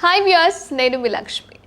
Hi viewers, నేను మీ లక్ష్మి.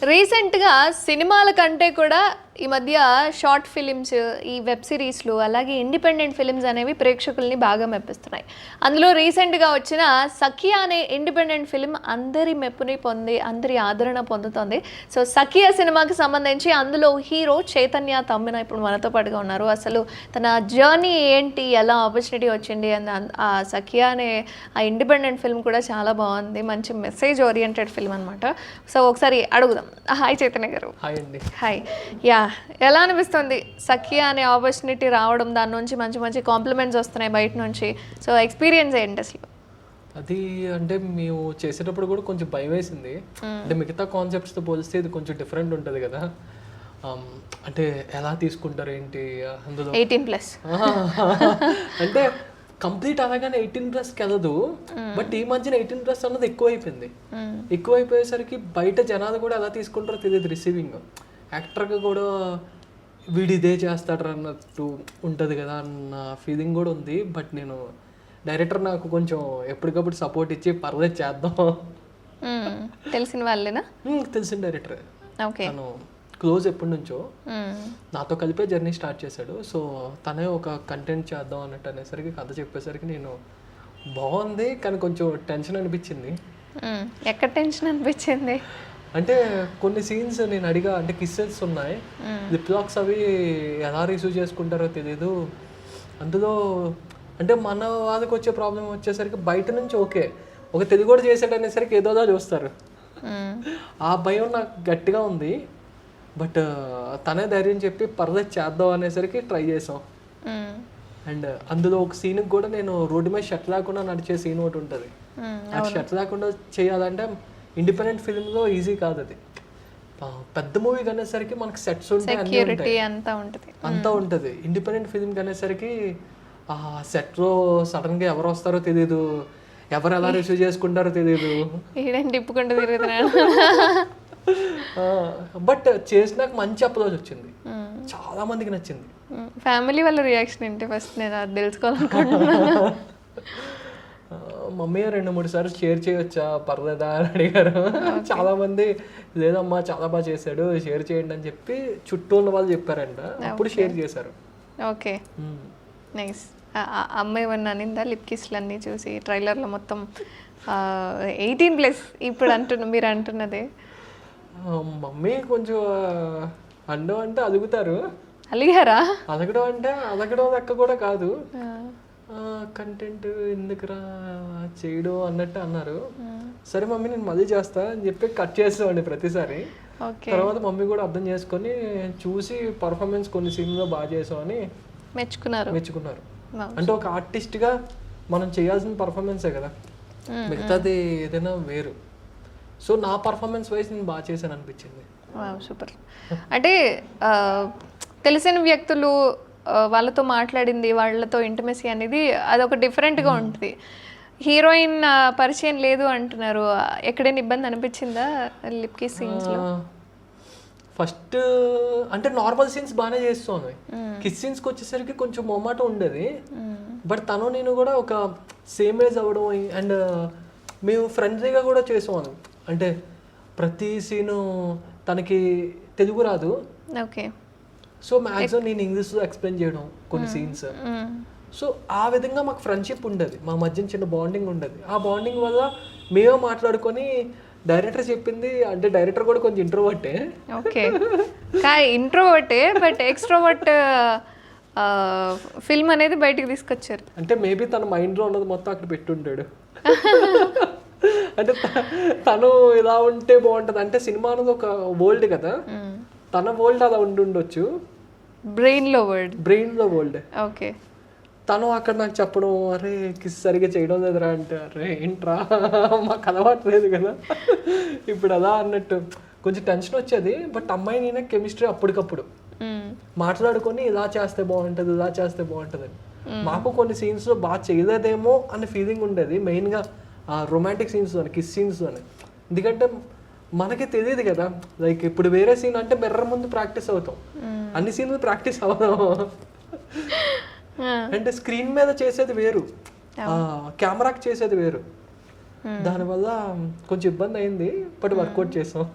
రీసెంట్గా సినిమాల కంటే కూడా ఈ మధ్య షార్ట్ ఫిలిమ్స్, ఈ వెబ్ సిరీస్లు, అలాగే ఇండిపెండెంట్ ఫిలిమ్స్ అనేవి ప్రేక్షకుల్ని బాగా మెప్పిస్తున్నాయి. అందులో రీసెంట్గా వచ్చిన సఖియా అనే ఇండిపెండెంట్ ఫిలిం అందరి మెప్పుని పొంది అందరి ఆదరణ పొందుతుంది. సో సఖియా సినిమాకి సంబంధించి అందులో హీరో చైతన్య తమ్మిన ఇప్పుడు మనతో పాటుగా ఉన్నారు. అసలు తన జర్నీ ఏంటి, ఎలా ఆపర్చునిటీ వచ్చింది అని, ఆ సఖియా అనే ఆ ఇండిపెండెంట్ ఫిల్మ్ కూడా చాలా బాగుంది. మంచి మెసేజ్ ఓరియంటెడ్ ఫిల్మ్ అనమాట. సో ఒకసారి అడుగుదాం. హాయ్ చైతన్య గారు. హాయ్ అండి. హాయ్. యా, ఎలా అనిపిస్తుంది సఖియా అనే ఆపర్చునిటీ రావడం, దాని నుంచి మంచి మంచి కాంప్లిమెంట్స్ వస్తున్నాయి బయట నుంచి? సో ఎక్స్పీరియన్స్ ఏంటి అసలు? అది అంటే మేము చేసేటప్పుడు కూడా కొంచెం భయం వేసింది. అంటే మిగతా కాన్సెప్ట్స్తో పోలిస్తే ఇది కొంచెం డిఫరెంట్ ఉంటుంది కదా. అంటే ఎలా తీసుకుంటారు ఏంటి అందులో 18+. అంటే కంప్లీట్ అనగానే 18+కి వెళ్ళదు. బట్ ఈ మధ్యన 18+ అన్నది ఎక్కువైపోయేసరికి బయట జనాలు కూడా ఎలా తీసుకుంటారో తెలియదు. రిసీవింగ్ యాక్టర్గా కూడా వీడు ఇదే చేస్తాడు అన్నట్టు ఉంటుంది కదా అన్న ఫీలింగ్ కూడా ఉంది. బట్ నేను డైరెక్టర్ నాకు కొంచెం ఎప్పటికప్పుడు సపోర్ట్ ఇచ్చి పర్లేదు చేద్దాం. తెలిసిన వాళ్ళేనా? తెలిసిన డైరెక్టర్. ఓకే. తను క్లోజ్ ఎప్పటి నుంచో నాతో కలిపే జర్నీ స్టార్ట్ చేశాడు. సో తనే ఒక కంటెంట్ చేద్దాం అన్నట్టు అనేసరికి కథ చెప్పేసరికి నేను బాగుంది, కానీ కొంచెం టెన్షన్ అనిపించింది. ఎక్కడ టెన్షన్ అనిపించింది అంటే కొన్ని సీన్స్ నేను అడిగా, అంటే కిస్సెస్ ఉన్నాయి, లిప్ లాక్స్ అవి ఎలా రిసీవ్ చేసుకుంటారో తెలీదు. అందులో అంటే మన వాళ్ళకి వచ్చే ప్రాబ్లం వచ్చేసరికి బయట నుంచి ఓకే, ఒక తెలుగు కూడా చేసాడు అనేసరికి ఏదోదా చూస్తారు. ఆ భయం నాకు గట్టిగా ఉంది. బట్ తనే ధైర్యం చెప్పి పర్లేదు చేద్దాం అనేసరికి ట్రై చేసాం. అండ్ అందులో ఒక సీన్కి కూడా నేను రోడ్డు మీద షర్ట్ లేకుండా నడిచే సీన్ ఒకటి ఉంటుంది. ఆ షర్ట్ లేకుండా చేయాలంటే ఇండిపెండెంట్ ఫిల్మ్లో ఈజీ కాదు. అది పెద్ద మూవీ అనేసరికి మనకి సెట్స్ ఉంటాయి, అంతా ఉంటుంది. ఇండిపెండెంట్ ఫిల్మ్ అనేసరికి ఆ సెట్లో సడన్గా ఎవరు వస్తారో తెలియదు, ఎవరు ఎలా రిసీవ్ చేసుకుంటారో తెలియదు. బట్ చేసినాక మంచి అప్రోచ్ వచ్చింది, చాలా మందికి నచ్చింది. ఫ్యామిలీ వాళ్ళ రియాక్షన్ ఏంటి ఫస్ట్? నేను అది తెలుసుకోవాలనుకుంటున్నాను. మమ్మీ 2-3 సార్లు షేర్ చేయొచ్చా పర్లేదా అని అడిగారు. చాలా మంది లేదమ్మా చాలా బాగా చేశాడు, షేర్ చేయండి అని చెప్పి చుట్టూ ఉన్న వాళ్ళు చెప్పారంట. అప్పుడు షేర్ చేశారు. Okay, nice. అమ్మాయి ఏమన్నా అనిందా? లిప్ కిస్లు అన్నీ చూసి ట్రైలర్లో మొత్తం 18+ ఇప్పుడు మీరు అంటున్నదే. మమ్మీ కొంచెం అండం అంటే అలుగుతారు. అలిగారా? అలగడం లెక్క కూడా కాదు, కంటెంట్ ఎందుకురా చేయడం అన్నట్టు అన్నారు. సరే మమ్మీ నేను మళ్ళీ చేస్తా అని చెప్పి కట్ చేస్తామండి ప్రతిసారి. తర్వాత మమ్మీ కూడా అర్థం చేసుకొని చూసి పర్ఫార్మెన్స్ కొన్ని సీన్లో బాగా చేసామని మెచ్చుకున్నారు. అంటే ఒక ఆర్టిస్ట్గా మనం చేయాల్సిన పర్ఫార్మెన్సే కదా, మిగతాది ఏదైనా వేరు. సో నా పర్ఫార్మెన్స్ వైజ్ నేను బాగా చేశాను అనిపించింది. సూపర్. అంటే తెలిసిన వ్యక్తులు వాళ్ళతో మాట్లాడింది, వాళ్ళతో ఇంటిమసీ అనేది అదొక డిఫరెంట్గా ఉంటుంది. హీరోయిన్ పరిచయం లేదు అంటున్నారు. ఎక్కడైనా ఇబ్బంది అనిపించిందా లిప్ కిస్ సీన్స్లో? ఫస్ట్ అంటే నార్మల్ సీన్స్ బాగానే చేస్తాను. కిస్ సీన్స్కి వచ్చేసరికి కొంచెం మొమాటం ఉండేది. బట్ తను నేను కూడా ఒక సేమ్ ఏజ్ అవ్వడం అండ్ మేము ఫ్రెండ్లీగా కూడా చేసాము. అంటే ప్రతి సీను తనకి తెలుగు రాదు. ఓకే. సో మ్యాక్సిమం నేను ఇంగ్లీష్లో ఎక్స్ప్లెయిన్ చేయడం కొన్ని సీన్స్. సో ఆ విధంగా మాకు ఫ్రెండ్షిప్ ఉండేది, మా మధ్య చిన్న బాండింగ్ ఉండేది. ఆ బాండింగ్ వల్ల మేమే మాట్లాడుకొని డైరెక్టర్ చెప్పింది, అంటే డైరెక్టర్ కూడా కొంచెం ఇంట్రోవర్టే. ఓకే, ఇంట్రోవర్టే బట్ ఎక్స్ట్రోవర్ట్ ఫిల్మ్ అనేది బయటికి తీసుకొచ్చారు. అంటే మేబీ తన మైండ్లో ఉన్నది మొత్తం అక్కడ పెట్టుంటాడు. అంటే తను ఇలా ఉంటే బాగుంటుంది, అంటే సినిమా అనేది ఒక వరల్డ్ కదా, తన వరల్డ్ అలా ఉండొచ్చు, బ్రెయిన్లో వరల్డ్. ఓకే. తను అక్కడ నాకు చెప్పడం, అరే కిస్ సరిగా చేయడం లేదురా అంటే, అరే ఏంట్రా మాకు అలవాట్లేదు కదా ఇప్పుడు అలా అన్నట్టు కొంచెం టెన్షన్ వచ్చేది. బట్ అమ్మాయి నేను కెమిస్ట్రీ అప్పటికప్పుడు మాట్లాడుకొని ఇలా చేస్తే బాగుంటుంది అని. మాకు కొన్ని సీన్స్లో బాగా చేయలేదేమో అనే ఫీలింగ్ ఉండేది, మెయిన్గా రొమాంటిక్ సీన్స్లోనే, కిస్ సీన్స్లోనే. ఎందుకంటే మనకి తెలియదు కదా, లైక్ ఇప్పుడు వేరే సీన్ అంటే మిర్రర్ ముందు ప్రాక్టీస్ అవుతాం, అన్ని సీన్లు ప్రాక్టీస్ అవుతాం. అంటే స్క్రీన్ మీద చేసేది వేరు, కెమెరాకి చేసేది వేరు. దానివల్ల కొంచెం ఇబ్బంది అయింది, బట్ వర్కౌట్ చేసాం.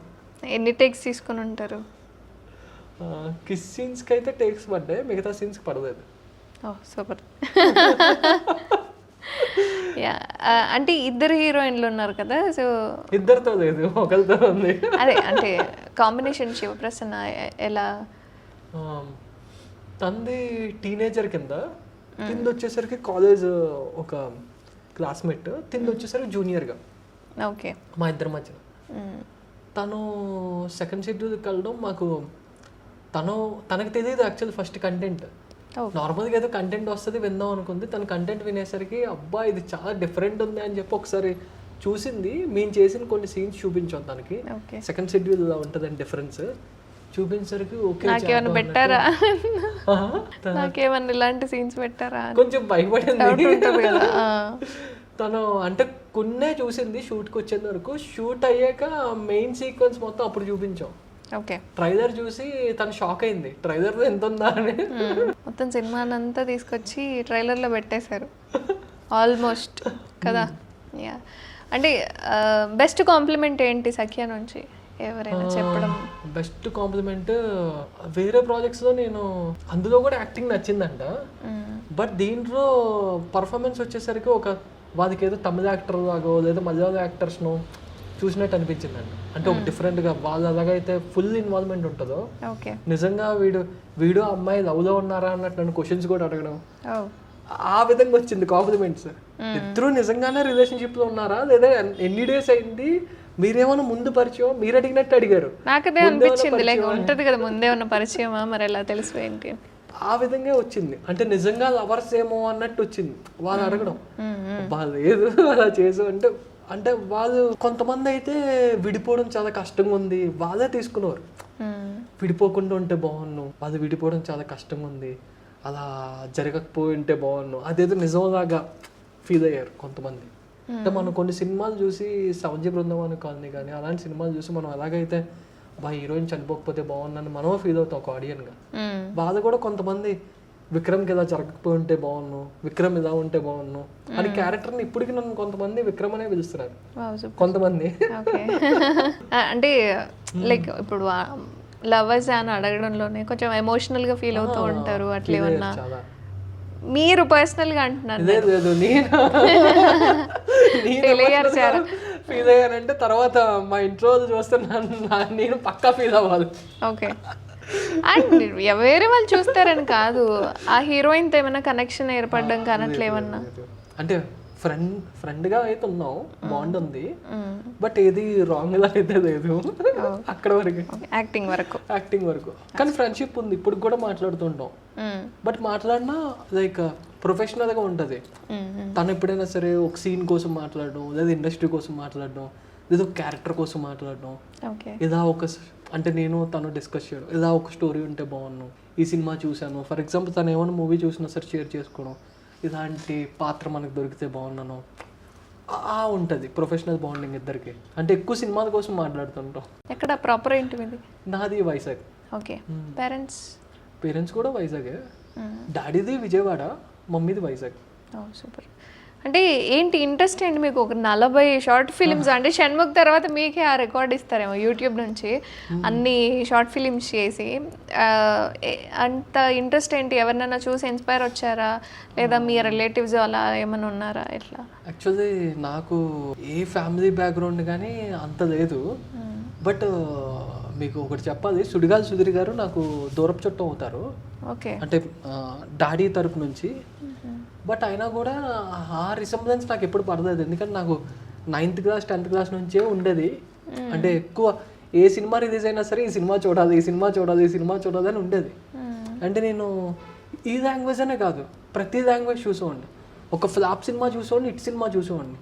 ఎన్ని టేక్స్ తీసుకొని ఉంటారు? కిస్ సీన్స్కి అయితే టేక్స్ పడ్డాయి, మిగతా సీన్స్కి పడలేదు. ఓ సూపర్. యా, అంటే ఇద్దరు హీరోయిన్లు ఉన్నారు కదా, సో ఇద్దరితో లేదు, ఒకరితో ఉంది. అదే అంటే కాంబినేషన్ శివప్రసన్న ఎలా? తంది టీనేజర్ కింద, తింది వచ్చేసరికి కాలేజ్ ఒక క్లాస్మేట్, తింది వచ్చేసరికి జూనియర్గా. ఓకే. మా ఇద్దరి మధ్యన తను సెకండ్ షెడ్యూల్ కలడం మాకు, తనకు తెలియదు యాక్చువల్ ఫస్ట్ కంటెంట్. నార్మల్గా ఏదో కంటెంట్ వస్తుంది విందాం అనుకుంది, తన కంటెంట్ వినేసరికి అబ్బా ఇది చాలా డిఫరెంట్ ఉంది అని చెప్పి ఒకసారి చూసింది. మేము చేసిన కొన్ని సీన్స్ చూపించాం తనకి, సెకండ్ షెడ్యూల్ ఉంటుందని డిఫరెన్స్ చూపించరికి ఓకే నాకేమన్నా పెట్టారా, నాకేమన్నా ఇలాంటి సీన్స్ పెట్టారా కొంచెం భయపడింది కదా. తను అంటే కొన్నే చూసింది షూట్కి వచ్చేంత వరకు. షూట్ అయ్యాక మెయిన్ సీక్వెన్స్ మొత్తం అప్పుడు చూపించాం. ఓకే. ట్రైలర్ చూసి తను షాక్ అయింది, ట్రైలర్ ఎంత ఉందా అని. మొత్తం సినిమానంతా తీసుకొచ్చి ట్రైలర్లో పెట్టేశారు ఆల్మోస్ట్ కదా. యా, అంటే బెస్ట్ కాంప్లిమెంట్ ఏంటి సఖ్య నుంచి ఎవరైనా చెప్పడం? బెస్ట్ కాంప్లిమెంట్ వేరే ప్రాజెక్ట్స్లో నేను, అందులో కూడా యాక్టింగ్ నచ్చిందంట, బట్ దీంట్లో పర్ఫార్మెన్స్ వచ్చేసరికి ఒక వాడికి ఏదో తమిళ యాక్టర్ లాగో లేదా మలయాళ యాక్టర్స్ను చూసినట్టు అనిపించిందండి. అంటే ఒక డిఫరెంట్గా వాళ్ళు అలాగైతే ఫుల్ ఇన్వాల్వ్మెంట్ ఉంటుందో, నిజంగా వీడు అమ్మాయి లవ్లో ఉన్నారా అన్నట్టు నన్ను క్వశ్చన్స్ కూడా అడగడం, ఆ విధంగా వచ్చింది కాంప్లిమెంట్స్. ఇద్దరు నిజంగానే రిలేషన్షిప్లో ఉన్నారా లేదా ఎన్ని డేస్ అయింది, మీరేమన్నా ముందు పరిచయం, మీరు అడిగినట్టు అడిగారు. నాకు అదే అనిపించింది, లైక్ ఉంటది కదా ముందే ఉన్న పరిచయమా, మరి ఎలా తెలిసిపోయింది ఆ విధంగా వచ్చింది. అంటే నిజంగా లవర్స్ ఏమో అన్నట్టు వచ్చింది వాళ్ళు అడగడం. లేదు అలా చేసు అంటే, అంటే వాళ్ళు కొంతమంది అయితే విడిపోవడం చాలా కష్టంగా ఉంది వాళ్ళే తీసుకున్నారు. విడిపోకుండా ఉంటే బాగున్నాను, వాళ్ళు విడిపోవడం చాలా కష్టంగా ఉంది, అలా జరగకపోయి ఉంటే బాగున్నాను, అదేదో నిజంలాగా ఫీల్ అయ్యారు కొంతమంది. అంటే మనం కొన్ని సినిమాలు చూసి సౌంజ బృందవన కాలనీ కానీ అలాంటి సినిమాలు చూసి మనం ఎలాగైతే బా హీరోయిన్ చనిపోకపోతే బాగున్నాను మనమే ఫీల్ అవుతాం ఒక ఆడియన్గా. వాళ్ళు కూడా కొంతమంది విక్రమ్కి ఇలా జరగకపోయి ఉంటే బాగున్నాను, విక్రమ్ ఇలా ఉంటే బాగున్నాను అని క్యారెక్టర్ని ఇప్పటికి నన్ను కొంతమంది విక్రమ్ అనే పిలుస్తున్నారు కొంతమంది. అంటే లైక్ ఇప్పుడు లవర్స్ అని అడగడంలోనే కొంచెం ఎమోషనల్గా ఫీల్ అవుతూ ఉంటారు, అట్లా ఏమన్నా మీరు పర్సనల్గా అంటున్నారు? లేదు ఫీల్ అయ్యానంటే తర్వాత మా ఇంట్లో చూస్తే నేను పక్కా ఫీల్ అవ్వాలి. ఓకే. అండ్ వేరే వాళ్ళు చూస్తారని కాదు, ఆ హీరోయిన్తో ఏమైనా కనెక్షన్ ఏర్పడడం కానీ అట్లా ఏమన్నా? అంటే ఫ్రెండ్గా అయితే ఉన్నాం, బాండ్ ఉంది, బట్ ఏది రాంగ్ లా అయితే లేదు. అక్కడ వరకు యాక్టింగ్ వరకు కానీ ఫ్రెండ్షిప్ ఉంది, ఇప్పుడు కూడా మాట్లాడుతుంటాం. బట్ మాట్లాడినా లైక్ ప్రొఫెషనల్గా ఉంటుంది. తను ఎప్పుడైనా సరే ఒక సీన్ కోసం మాట్లాడడం, లేదా ఇండస్ట్రీ కోసం మాట్లాడడం, లేదా ఒక క్యారెక్టర్ కోసం మాట్లాడడం, ఇలా ఒక అంటే నేను తను డిస్కస్ చేయడం, ఇలా ఒక స్టోరీ ఉంటే బాగున్నాను, ఈ సినిమా చూశాను, ఫర్ ఎగ్జాంపుల్ తను ఏమైనా మూవీ చూసినా సరే షేర్ చేసుకోవడం, ఇలాంటి పాత్ర మనకు దొరికితే బాగున్నాను ఉంటుంది. ప్రొఫెషనల్ బాండింగ్ ఇద్దరికి. అంటే ఎక్కువ సినిమాల కోసం మాట్లాడుతుంటాం. ఎక్కడ ప్రాపర్ ఏంటి మీది? నాది వైజాగ్. ఓకే. పేరెంట్స్ కూడా వైజాగే, డాడీది విజయవాడ, మమ్మీది వైజాగ్. సూపర్. అంటే ఏంటి ఇంట్రెస్ట్ ఏంటి మీకు? ఒక 40 షార్ట్ ఫిలిమ్స్, అంటే షణ్ముఖ్ తర్వాత మీకే ఆ రికార్డ్ ఇస్తారేమో యూట్యూబ్ నుంచి అన్ని షార్ట్ ఫిలిమ్స్ చేసి. అంత ఇంట్రెస్ట్ ఏంటి? ఎవరినైనా చూసి ఇన్స్పైర్ వచ్చారా, లేదా మీ రిలేటివ్స్ అలా ఏమైనా ఉన్నారా ఎట్లా? యాక్చువల్లీ నాకు ఏ ఫ్యామిలీ బ్యాక్గ్రౌండ్ కానీ అంత లేదు, బట్ మీకు ఒకటి చెప్పాలి, సుడిగాలి సుధీర్ గారు నాకు దూరపు చుట్టం అవుతారు. ఓకే. అంటే డాడీ తరపు నుంచి, బట్ అయినా కూడా ఆ రిసెంబ్లెన్స్ నాకు ఎప్పుడు పడలేదు. ఎందుకంటే నాకు 9th క్లాస్ 10th క్లాస్ నుంచే ఉండేది. అంటే ఎక్కువ ఏ సినిమా రిలీజ్ అయినా సరే ఈ సినిమా చూడాలి అని ఉండేది. అంటే నేను ఈ లాంగ్వేజ్ అనే కాదు, ప్రతి లాంగ్వేజ్ చూసేవాడిని. ఒక ఫ్లాప్ సినిమా చూసేవాడిని, హిట్ సినిమా చూసేవాడిని.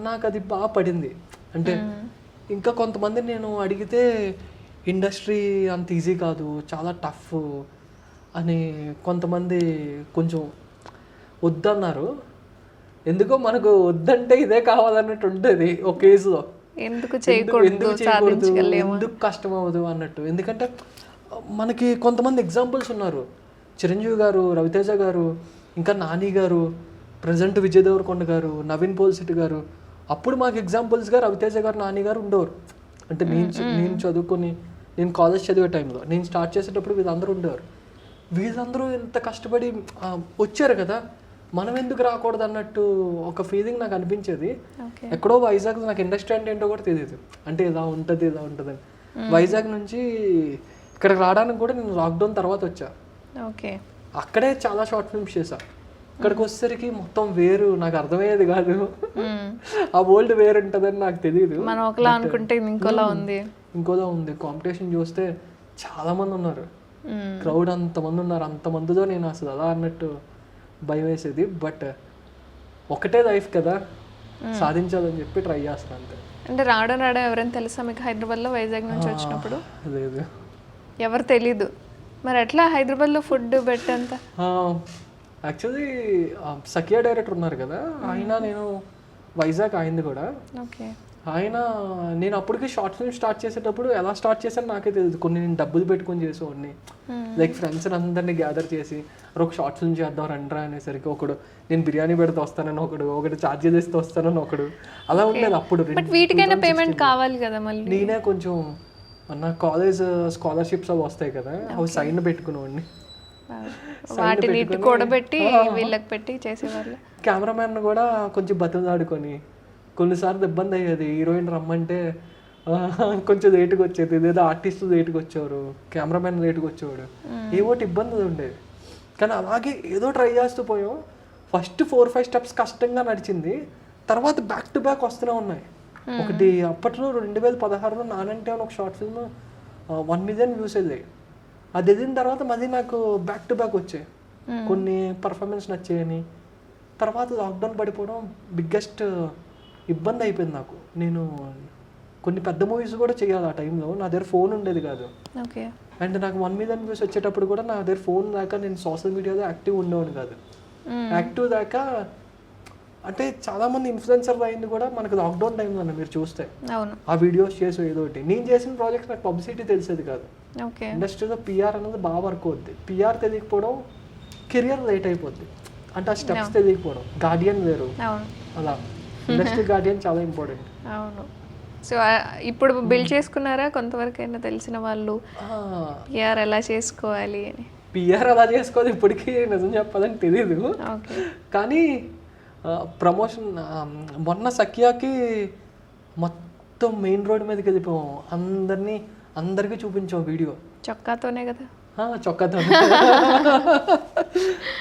నాకు అది బాగా పడింది. అంటే ఇంకా కొంతమంది నేను అడిగితే ఇండస్ట్రీ అంత ఈజీ కాదు, చాలా టఫ్ అని కొంతమంది కొంచెం వద్దన్నారు. ఎందుకో మనకు వద్దంటే ఇదే కావాలన్నట్టు ఉంటుంది ఒక కేసులో. ఎందుకు చేయకూడదు, ఎందుకు కష్టం అవ్వదు అన్నట్టు. ఎందుకంటే మనకి కొంతమంది ఎగ్జాంపుల్స్ ఉన్నారు, చిరంజీవి గారు, రవితేజ గారు, ఇంకా నాని గారు, ప్రజెంట్ విజయ్ దేవరకొండ గారు, నవీన్ పోల్శెట్టి గారు, అప్పుడు మాకు ఎగ్జాంపుల్స్గా రవితేజ గారు, నాని గారు ఉండేవారు. అంటే నేను చదువుకొని నేను కాలేజ్ చదివే టైంలో నేను స్టార్ట్ చేసేటప్పుడు వీళ్ళందరూ ఉండేవారు. వీళ్ళందరూ ఎంత కష్టపడి వచ్చారు కదా, మనం ఎందుకు రాకూడదు అన్నట్టు ఒక ఫీలింగ్ నాకు అనిపించేది. ఎక్కడో వైజాగ్ నాకు ఇండస్ట్రీ అంటే ఏంటో కూడా తెలియదు, అంటే ఇలా ఉంటుంది అని. వైజాగ్ నుంచి ఇక్కడికి రావడానికి కూడా నేను లాక్డౌన్ తర్వాత వచ్చా. ఓకే, అక్కడే చాలా షార్ట్ ఫిల్మ్స్ చేశా. ఇక్కడికి వచ్చేసరికి మొత్తం వేరు, నాకు అర్థమయ్యేది కాదు. ఆ వరల్డ్ వేరు ఉంటుందని నాకు తెలియదు. మనం ఒకలా అనుకుంటే ఇంకోలా ఉంది. కాంపిటీషన్ చూస్తే చాలా మంది ఉన్నారు, క్రౌడ్ అంతమంది ఉన్నారు. అంతమందితో నేను అసలు అలా అన్నట్టు భయం వేసేది. బట్ ఒకటే లైఫ్ కదా, సాధించాలని చెప్పి ట్రై చేస్తాను అంతే. అంటే రావడం ఎవరైనా తెలుసా మీకు హైదరాబాద్లో వైజాగ్ నుంచి వచ్చినప్పుడు? లేదు, ఎవరు తెలీదు. మరి ఎట్లా హైదరాబాద్లో ఫుడ్ పెట్టంత? యాక్చువల్లీ సకియా డైరెక్టర్ ఉన్నారు కదా, ఆయన నేను వైజాగ్ అయింది కూడా. ఓకే, ఆయన నేను అప్పటికి షార్ట్ ఫిల్మ్ స్టార్ట్ చేసేటప్పుడు ఎలా స్టార్ట్ చేశాను నాకే తెలియదు. కొన్ని నేను డబ్బులు పెట్టుకొని చేసేవాడిని, లైక్ ఫ్రెండ్స్ అందరినీ గ్యాదర్ చేసి ఒక షార్ట్ ఫిల్మ్ చేద్దాం రండ్రా అనేసరికి ఒకడు నేను బిర్యానీ పెడితే వస్తానని ఒకటి ఛార్జెస్ ఇస్తే వస్తానని ఒకడు, అలా ఉండేది అప్పుడు. వీటికైనా పేమెంట్ కావాలి కదా మళ్ళీ. నేనే కొంచెం నా కాలేజ్ స్కాలర్షిప్స్ అవి వస్తాయి కదా, అవి సైన్ పెట్టుకునేవాడిని. వాటిని కూడబెట్టి వీళ్ళకి పెట్టి చేసేవాళ్ళు. కెమెరామ్యాన్ కూడా కొంచెం బతిలాడుకొని కొన్నిసార్లు ఇబ్బంది అయ్యేది. హీరోయిన్ రమ్మంటే కొంచెం లేటుగా వచ్చేది, ఏదో ఆర్టిస్టులు లేటుగా వచ్చేవారు, కెమెరామ్యాన్ లేటుగా వచ్చేవాడు, ఏవోటి ఇబ్బందులు ఉండేవి. కానీ అలాగే ఏదో ట్రై చేస్తూ పోయాం. ఫస్ట్ 4-5 స్టెప్స్ కష్టంగా నడిచింది, తర్వాత బ్యాక్ టు బ్యాక్ వస్తూనే ఉన్నాయి. ఒకటి అప్పట్లో 2016లో నానంటే అని ఒక షార్ట్ ఫిల్మ్ 1 million వ్యూస్ వెళ్ళాయి. అది వెళ్ళిన తర్వాత మళ్ళీ నాకు బ్యాక్ టు బ్యాక్ వచ్చాయి, కొన్ని పర్ఫార్మెన్స్ నచ్చాయని. తర్వాత లాక్డౌన్ పడిపోవడం బిగ్గెస్ట్ ఇబ్బంది అయిపోయింది నాకు. నేను కొన్ని పెద్ద మూవీస్ కూడా చేయాలి ఆ టైంలో, నా దగ్గర ఫోన్ ఉండేది కాదు. అండ్ నాకు 1 million వ్యూస్ వచ్చేటప్పుడు కూడా నా దగ్గర ఫోన్ దాకా నేను సోషల్ మీడియాలో యాక్టివ్ ఉండేవాడిని కాదు. యాక్టివ్ దాకా అంటే చాలా మంది ఇన్ఫ్లుయెన్సర్ అయింది కూడా మనకు లాక్డౌన్ టైంలో మీరు చూస్తే. ఆ వీడియోస్ చేసి ఏదో ఒకటి నేను చేసిన ప్రాజెక్ట్స్ నాకు పబ్లిసిటీ తెలిసేది కాదు. ఇండస్ట్రీలో పిఆర్ అనేది బాగా వర్క్ అవుద్ది. పిఆర్ తెలియకపోవడం కెరియర్ లేట్ అయిపోద్ది, అంటే ఆ స్టెప్స్ తెలియకపోవడం. గార్డియన్ వేరు, అలా ఇండస్ట్రీ గార్డియన్ చాలా ఇంపార్టెంట్. అవును. సో ఇప్పుడు బిల్డ్ చేసుకున్నారా కొంతవరకు అయినా తెలిసిన వాళ్ళు పిఆర్ ఎలా చేసుకోవాలి అని? పిఆర్ ఎలా చేసుకోవాలి ఇప్పటికీ నిజం చెప్పాలని తెలియదు, కానీ ప్రమోషన్ మొన్న సకియాకి మొత్తం మెయిన్ రోడ్ మీదకి వెళ్ళిపోయాం, అందరికీ చూపించాం వీడియో. చొక్కాతోనే కదా? చొక్కాతోనే.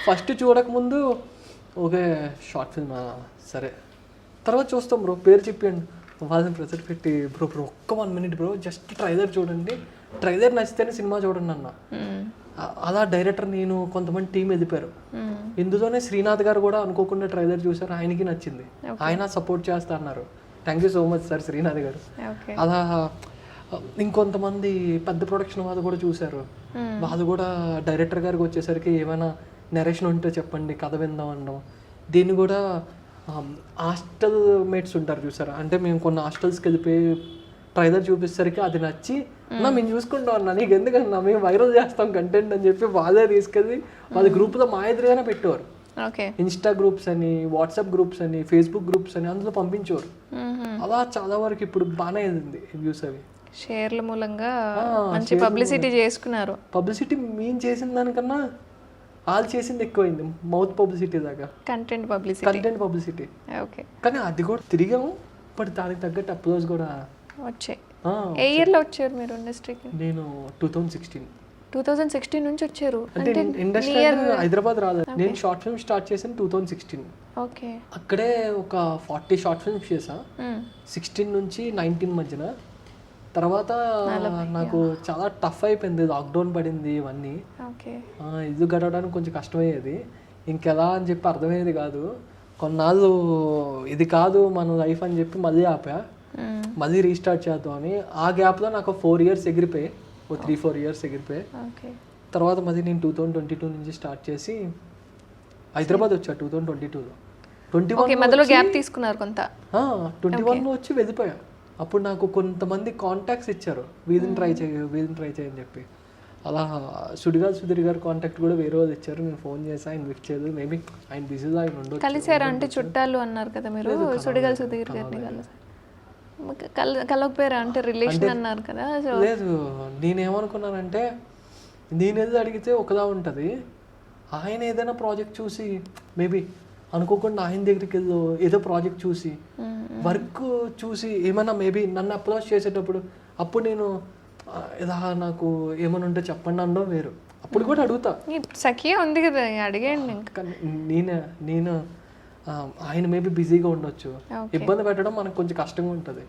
ఫస్ట్ చూడకముందు ఓకే షార్ట్ ఫిల్మ్ సరే, తర్వాత చూస్తాం బ్రో పేరు చెప్పండి, వాళ్ళని ప్రెజర్ పెట్టి బ్రో ఒక్క 1 minute బ్రో జస్ట్ ట్రైలర్ చూడండి, ట్రైలర్ నచ్చితేనే సినిమా చూడండి అన్న. అలా డైరెక్టర్ నేను కొంతమంది టీం వెళ్ళిపోయారు. ఇందులోనే శ్రీనాథ్ గారు కూడా అనుకోకుండా ట్రైలర్ చూసారు, ఆయనకి నచ్చింది, ఆయన సపోర్ట్ చేస్తా అన్నారు. Thank you so much sir Srinath గారు. అలా ఇంకొంతమంది పెద్ద ప్రొడక్షన్ వాళ్ళు కూడా చూశారు, వాళ్ళు కూడా డైరెక్టర్ గారికి వచ్చేసరికి ఏమైనా నెరేషన్ ఉంటే చెప్పండి కథ విందాం అనడం. దీన్ని కూడా హాస్టల్ మేట్స్ ఉంటారు చూసారా, అంటే మేము కొన్ని హాస్టల్స్కి వెళ్ళిపోయి ట్రైలర్ చూపిస్తేసరికి అది నచ్చి మేము చూసుకుంటాం అన్నా, నీకు ఎందుకన్నా మేము వైరల్ చేస్తాం కంటెంట్ అని చెప్పి వాళ్ళే తీసుకెళ్ళి వాళ్ళ గ్రూప్లో మా ఎదురుగానే పెట్టేవారు. ఇన్స్టా గ్రూప్స్ అని, వాట్సాప్ గ్రూప్స్ అని, ఫేస్బుక్ గ్రూప్స్ అని అందులో పంపించేవారు. అలా చాలా వరకు ఇప్పుడు బాగానే అయింది వ్యూస్. అవి షేర్ల మూలంగా మంచి పబ్లిసిటీ చేసుకున్నారు. పబ్లిసిటీ మేము చేసిన దానికన్నా వాళ్ళు చేసింది ఎక్కువైంది, మౌత్ పబ్లిసిటీ దాకా. కంటెంట్ పబ్లిసిటీ ఓకే, కానీ అది కూడా తిరిగాము, బట్ దానికి తగ్గట్టు అప్లోజ్ కూడా వచ్చాయి. ఏ ఇయర్లో వచ్చారు మీరు ఇండస్ట్రీకి? నేను 2016 నుంచి వచ్చారు. అంటే ఇండస్ట్రీ హైదరాబాద్ రాలేదు, నేను షార్ట్ ఫిల్మ్ స్టార్ట్ చేసాను 2016. ఓకే, అక్కడే ఒక 40 షార్ట్ ఫిల్మ్స్ చేసా 16 నుంచి 19 మధ్యన. తర్వాత నాకు చాలా టఫ్ అయిపోయింది, లాక్డౌన్ పడింది, ఇవన్నీ ఇల్లు గడవడానికి కొంచెం కష్టమయ్యేది. ఇంకెలా అని చెప్పి అర్థమయ్యేది కాదు. కొన్నాళ్ళు ఇది కాదు మన లైఫ్ అని చెప్పి మళ్ళీ ఆపా, మళ్ళీ రీస్టార్ట్ చేద్దాం అని. ఆ గ్యాప్లో నాకు 4 years ఎగిరిపోయాయి, 3-4 years ఎగిరిపోయాయి. తర్వాత మళ్ళీ నేను 2022 నుంచి స్టార్ట్ చేసి హైదరాబాద్ వచ్చా 2022లో. 21లో వచ్చి వెళ్ళిపోయా. అప్పుడు నాకు కొంతమంది కాంటాక్ట్స్ ఇచ్చారు, వీధిని ట్రై చేయని చెప్పి. అలా సుడిగాలి సుధీర్ గారు కాంటాక్ట్ కూడా వేరే వాళ్ళు ఇచ్చారు. నేను ఫోన్ చేసి ఆయన లిఫ్ట్ చేయలేదు. మేబీ ఆయన బిజీలో ఆయన ఉండొచ్చు. కలిసారా అంటే చుట్టాలు అన్నారు కదా మీరు, సుడిగాలి సుధీర్ గారిని కలవకపోయారా అంటే రిలేషన్ అన్నారు కదా. సో లేదు, నేనేమనుకున్నానంటే నేనేదో అడిగితే ఒకలా ఉంటుంది, ఆయన ఏదైనా ప్రాజెక్ట్ చూసి మేబీ అనుకోకుండా ఆయన దగ్గరికి వెళ్ళు ఏదో ప్రాజెక్ట్ చూసి వర్క్ చూసి ఏమైనా మేబీ నన్ను అప్రోచ్ చేసేటప్పుడు అప్పుడు నేను ఇలా నాకు ఏమైనా ఉంటే చెప్పండి అనడం వేరు. అప్పుడు కూడా అడుగుతా, సఖియా ఉంది కదా అడిగండి. కానీ నేను ఆయన మేబీ బిజీగా ఉండొచ్చు, ఇబ్బంది పెట్టడం మనకు కొంచెం కష్టంగా ఉంటుంది.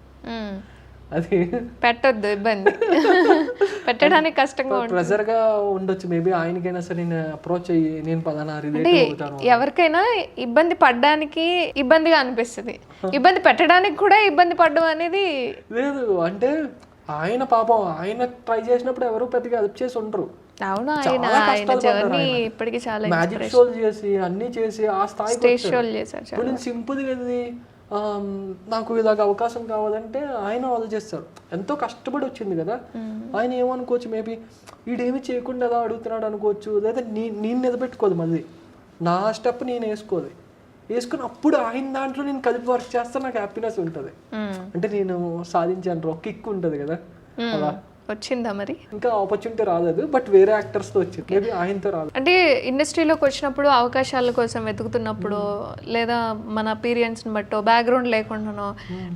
అది పెట్టొద్దు, ఇబ్బంది పెట్టడానికి కష్టంగా ప్రెజర్గా ఉండొచ్చు. మేబీ ఆయనకైనా సరే నేను అప్రోచ్ అయ్యి నేను పలానా రిలేటివ్ అవుతాను. ఎవరికైనా ఇబ్బంది పడడానికి ఇబ్బందిగా అనిపిస్తుంది, ఇబ్బంది పెట్టడానికి కూడా ఇబ్బంది పడడం అనేది లేదు. అంటే ఆయన పాపం ఆయన ట్రై చేసినప్పుడు ఎవరు పెద్దగా హెల్ప్ చేసి ఉండరు. అవును, ఆయన జర్నీ ఇప్పటికీ చాలా మ్యాజిక్ షోలు చేసి అన్ని చేసి ఆ స్థాయి స్టేజ్ షోలు చేశారు. ఇప్పుడు నేను సింపుల్గా వెళ్ళి నాకు ఇలాగ అవకాశం కావాలంటే ఆయన ఆలోచిస్తారు. ఎంతో కష్టపడి వచ్చింది కదా. ఆయన ఏమనుకోవచ్చు, మేబీ వీడేమి చేయకుండా ఎలా అడుగుతున్నాడు అనుకోవచ్చు, లేదా నేను నిలబెట్టుకోదు, మళ్ళీ నా స్టెప్ నేను వేసుకుని అప్పుడు ఆయన దాంట్లో నేను కలిపి వర్క్ చేస్తే నాకు హ్యాపీనెస్ ఉంటుంది. అంటే నేను సాధించాను ఒక కిక్ ఉంటుంది కదా, అలా వచ్చిందా మరి. ఇంకా ఆపర్చునిటీ రాలేదు, బట్ వేరే యాక్టర్స్తో వచ్చింది, మేబీ ఆయనతో రాలేదు. అంటే ఇండస్ట్రీలోకి వచ్చినప్పుడు అవకాశాల కోసం వెతుకుతున్నప్పుడు లేదా మన అపీరియన్స్ని బట్టో బ్యాక్గ్రౌండ్ లేకుండానో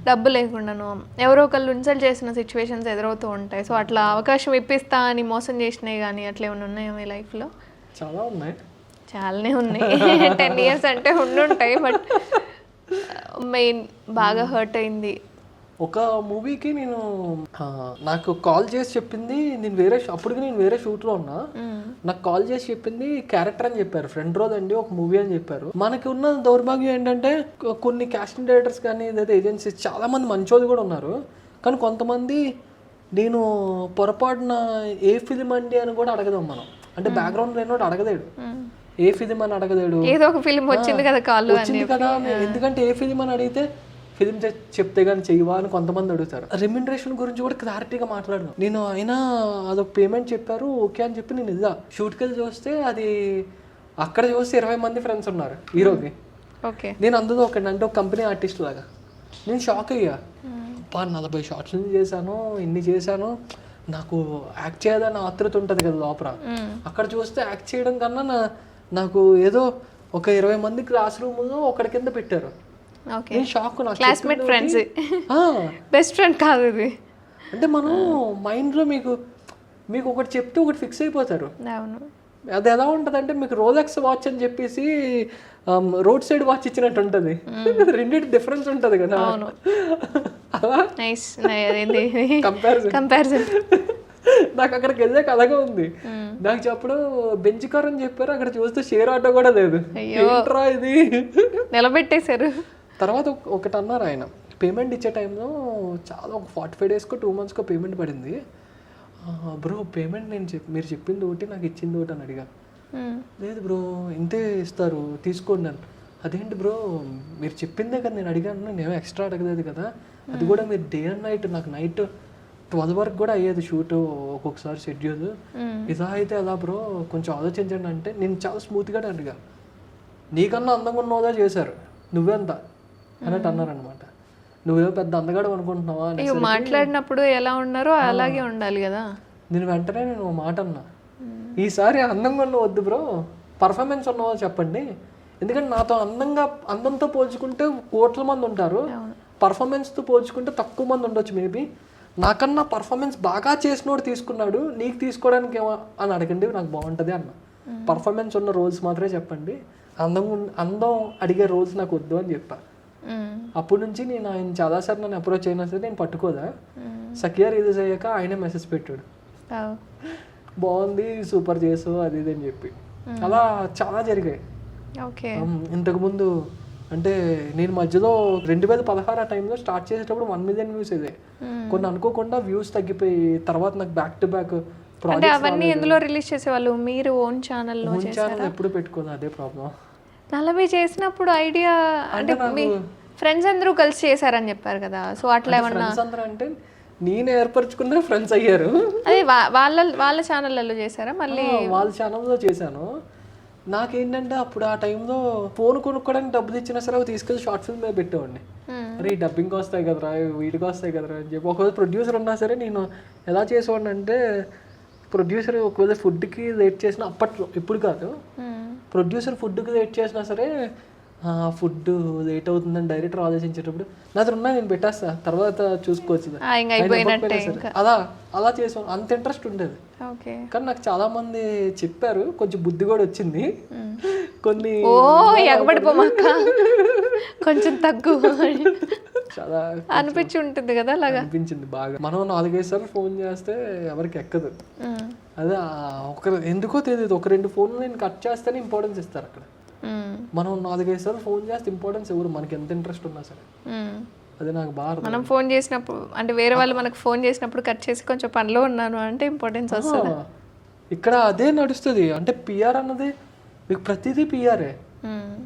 డబ్బు లేకుండానో ఎవరో ఒకళ్ళు ఇన్సల్ట్ చేసిన సిచ్యువేషన్స్ ఎదురవుతూ ఉంటాయి. సో అట్లా అవకాశం ఇప్పిస్తా అని మోసం చేసినవి కానీ అట్లా ఏమైనా ఉన్నాయా మీ లైఫ్లో? చాలా ఉన్నాయి, చాలానే ఉన్నాయి. 10 years అంటే ఉండుంటాయి, బట్ మెయిన్ బాగా హర్ట్ అయింది. ఒక మూవీకి నేను నాకు కాల్ చేసి చెప్పింది, నేను అప్పటికి నేను వేరే షూట్లో ఉన్నా, నాకు కాల్ చేసి చెప్పింది క్యారెక్టర్ అని చెప్పారు. ఫ్రెండ్ రోజు అండి ఒక మూవీ అని చెప్పారు. మనకి ఉన్న దౌర్భాగ్యం ఏంటంటే కొన్ని కాస్టింగ్ డైరెక్టర్స్ కానీ లేదా ఏజెన్సీస్ చాలా మంది మంచోళ్ళు కూడా ఉన్నారు, కానీ కొంతమంది నేను పొరపాటున ఏ ఫిలిం అండి అని కూడా అడగదాం మనం. అంటే బ్యాక్గ్రౌండ్ లేనోడు అడగలేడు, ఏ ఫిలిం అని అడగలేడు, ఏదో ఒక ఫిలిం వచ్చింది కదా కాల్ వచ్చింది కదా. ఎందుకంటే ఏ ఫిలిం అని అడిగితే ఫిలిం చెప్తే కానీ చెయ్యవా అని కొంతమంది అడుగుతారు. రెమ్యునరేషన్ గురించి కూడా క్లారిటీగా మాట్లాడను నేను. అయినా అదొక పేమెంట్ చెప్పారు, ఓకే అని చెప్పి నేను ఇలా షూట్కి వెళ్ళి చూస్తే అది అక్కడ చూస్తే 20 మంది ఫ్రెండ్స్ ఉన్నారు హీరోకి. ఓకే, నేను అందులో ఒకటి అంటే ఒక కంపెనీ ఆర్టిస్ట్ లాగా నేను షాక్ అయ్యా. 40 షార్ట్స్ చేశాను, ఇన్ని చేశాను, నాకు యాక్ట్ చేయాలని ఆతృత ఉంటుంది కదా లోపల. అక్కడ చూస్తే యాక్ట్ చేయడం కన్నా నాకు ఏదో ఒక 20 మంది క్లాస్ రూమ్లో ఒకటి కింద పెట్టారు. నేను షాక్, నా క్లాస్మేట్ ఫ్రెండ్స్, బెస్ట్ ఫ్రెండ్ కాదు ఇది. అంటే మనం మైండ్లో మీకు ఒకటి చెప్తే ఒకటి ఫిక్స్ అయిపోతారు. అవును, అది ఎలా ఉంటుంది అంటే మీకు రోలెక్స్ వాచ్ అని చెప్పేసి రోడ్ సైడ్ వాచ్ ఇచ్చినట్టు ఉంటుంది. రెండింటి డిఫరెన్స్ ఉంటుంది కదా. అలా కంపారిజన్ నాకు అక్కడికి వెళ్ళాక అలాగే ఉంది. నాకు చెప్పడం బెంచ్ కార్ అని చెప్పారు, అక్కడ చూస్తే షేర్ ఆటో కూడా లేదు. ఏంట్రా ఇది నిలబెట్టేశారు. తర్వాత ఒకటి అన్నారు ఆయన, పేమెంట్ ఇచ్చే టైంలో చాలా ఒక 45 daysకో 2 monthsకో పేమెంట్ పడింది. బ్రో పేమెంట్ మీరు చెప్పింది ఒకటి నాకు ఇచ్చింది ఒకటి అని అడిగా. లేదు బ్రో ఇంతే ఇస్తారు తీసుకోండి అని. అదేంటి బ్రో మీరు చెప్పిందే కదా నేను అడిగాను, నేను ఎక్స్ట్రా అడగలేదు కదా. అది కూడా మీరు డే అండ్ నైట్, నాకు నైట్ 12 వరకు కూడా అయ్యేది షూట్ ఒక్కొక్కసారి షెడ్యూల్. ఇలా అయితే ఎలా బ్రో కొంచెం ఆలోచించండి అంటే నేను చాలా స్మూత్గానే అడిగా. నీకన్నా అందంగా ఉన్నోదా చేశారు, నువ్వెంత అన్నట్టు అన్నారనమాట. నువ్వేమో పెద్ద అందగాడు అనుకుంటున్నావా అని మాట్లాడినప్పుడు ఎలా ఉన్నారో అలాగే ఉండాలి కదా. నేను వెంటనే నేను మాట అన్నా, ఈసారి అందంగా ఉన్న వద్దు బ్రో, పర్ఫార్మెన్స్ ఉన్నవా చెప్పండి. ఎందుకంటే నాతో అందంతో పోల్చుకుంటే కోట్ల మంది ఉంటారు, పర్ఫార్మెన్స్తో పోల్చుకుంటే తక్కువ మంది ఉండొచ్చు మేబీ. నాకన్నా పర్ఫార్మెన్స్ బాగా చేసినోడు తీసుకున్నాడు, నీకు తీసుకోవడానికి ఏమో అని అడగండి, నాకు బాగుంటుంది అన్న. పర్ఫార్మెన్స్ ఉన్న రోల్స్ మాత్రమే చెప్పండి, అందం అడిగే రోల్స్ నాకు వద్దు అని చెప్పా. అప్పటి నుంచి నేను ఆయన చాలాసార్లు నన్ను అప్రోచ్ అయినా సరే నేను పట్టుకోదా. సఖియా రిలీజ్ అయ్యాక ఆయనే మెసేజ్ పెట్టాడు, బాగుంది సూపర్ చేసు అది ఇది అని చెప్పి. అలా చాలా జరిగాయి. ఇంతకుముందు అంటే నేను మధ్యలో 2016 ఆ టైంలో స్టార్ట్ చేసేటప్పుడు 1 million వ్యూస్ ఇదే. కొన్ని అనుకోకుండా వ్యూస్ తగ్గిపోయి తర్వాత నాకు బ్యాక్ టు బ్యాక్ అవన్నీ ఎందులో రిలీజ్ చేసేవాళ్ళు? మీరు ఓన్ ఛానల్ ఎప్పుడు పెట్టుకోదు, అదే ప్రాబ్లం. 40 చేసినప్పుడు ఐడియా అంటే మీ ఫ్రెండ్స్ అందరూ కలిసి చేశారని చెప్పారు కదా. సో అట్లా ఏమన్నా అంటే నేను ఏర్పరచుకున్న ఫ్రెండ్స్ అయ్యారు. అదే వాళ్ళ ఛానళ్ళలో చేశారా మళ్ళీ? వాళ్ళ ఛానల్లో చేశాను. నాకేంటంటే అప్పుడు ఆ టైంలో ఫోన్ కొనుక్కోవడానికి డబ్బులు ఇచ్చినా సరే అవి తీసుకెళ్ళి షార్ట్ ఫిల్మ్ మీద పెట్టేవాడిని. అరే ఈ డబ్బింగ్కి వస్తాయి కదరా, వీటికి వస్తాయి కదరా అని చెప్పి. ఒకవేళ ప్రొడ్యూసర్ ఉన్నా సరే నేను ఎలా చేసేవాడిని అంటే, ప్రొడ్యూసర్ ఒకవేళ ఫుడ్కి లేట్ చేసినా అప్పట్లో, ఇప్పుడు కాదు, ప్రొడ్యూసర్ ఫుడ్కి లేట్ చేసినా సరే ఫుడ్ లేట్ అవుతుందని డైరెక్టర్ ఆలోచించేటప్పుడు నా దగ్గర ఉన్నా నేను పెట్టేస్తా, తర్వాత చూసుకోవచ్చు అలా చేసాను. అంత ఇంట్రెస్ట్ ఉండేది. కానీ నాకు చాలా మంది చెప్పారు, కొంచెం బుద్ధి కూడా వచ్చింది. కొన్ని ఎగబడిపోమాక కొంచెం తగ్గు చాలా అనిపించి ఉంటుంది కదా, అలాగా అనిపించింది బాగా. మనం 4-5 సార్లు ఫోన్ చేస్తే ఎవరికి ఎక్కదు. అదే ఎందుకో తెలియదు, 1-2 ఫోన్లు నేను కట్ చేస్తేనే ఇంపార్టెన్స్ ఇస్తారు అక్కడ. మనం 4-5 సార్లు ఫోన్ చేస్తే ఇంపార్టెన్స్ ఎవరు, మనకి ఎంత ఇంట్రెస్ట్ ఉన్నా సరే. అది నాకు బాగా, మనం ఫోన్ చేసినప్పుడు అంటే వేరే వాళ్ళు మనకు ఫోన్ చేసినప్పుడు కట్ చేసి కొంచెం పనిలో ఉన్నాను అంటే ఇంపార్టెన్స్ వస్తుంది. ఇక్కడ అదే నడుస్తుంది. అంటే పిఆర్ అన్నది మీకు ప్రతిదీ పిఆరే.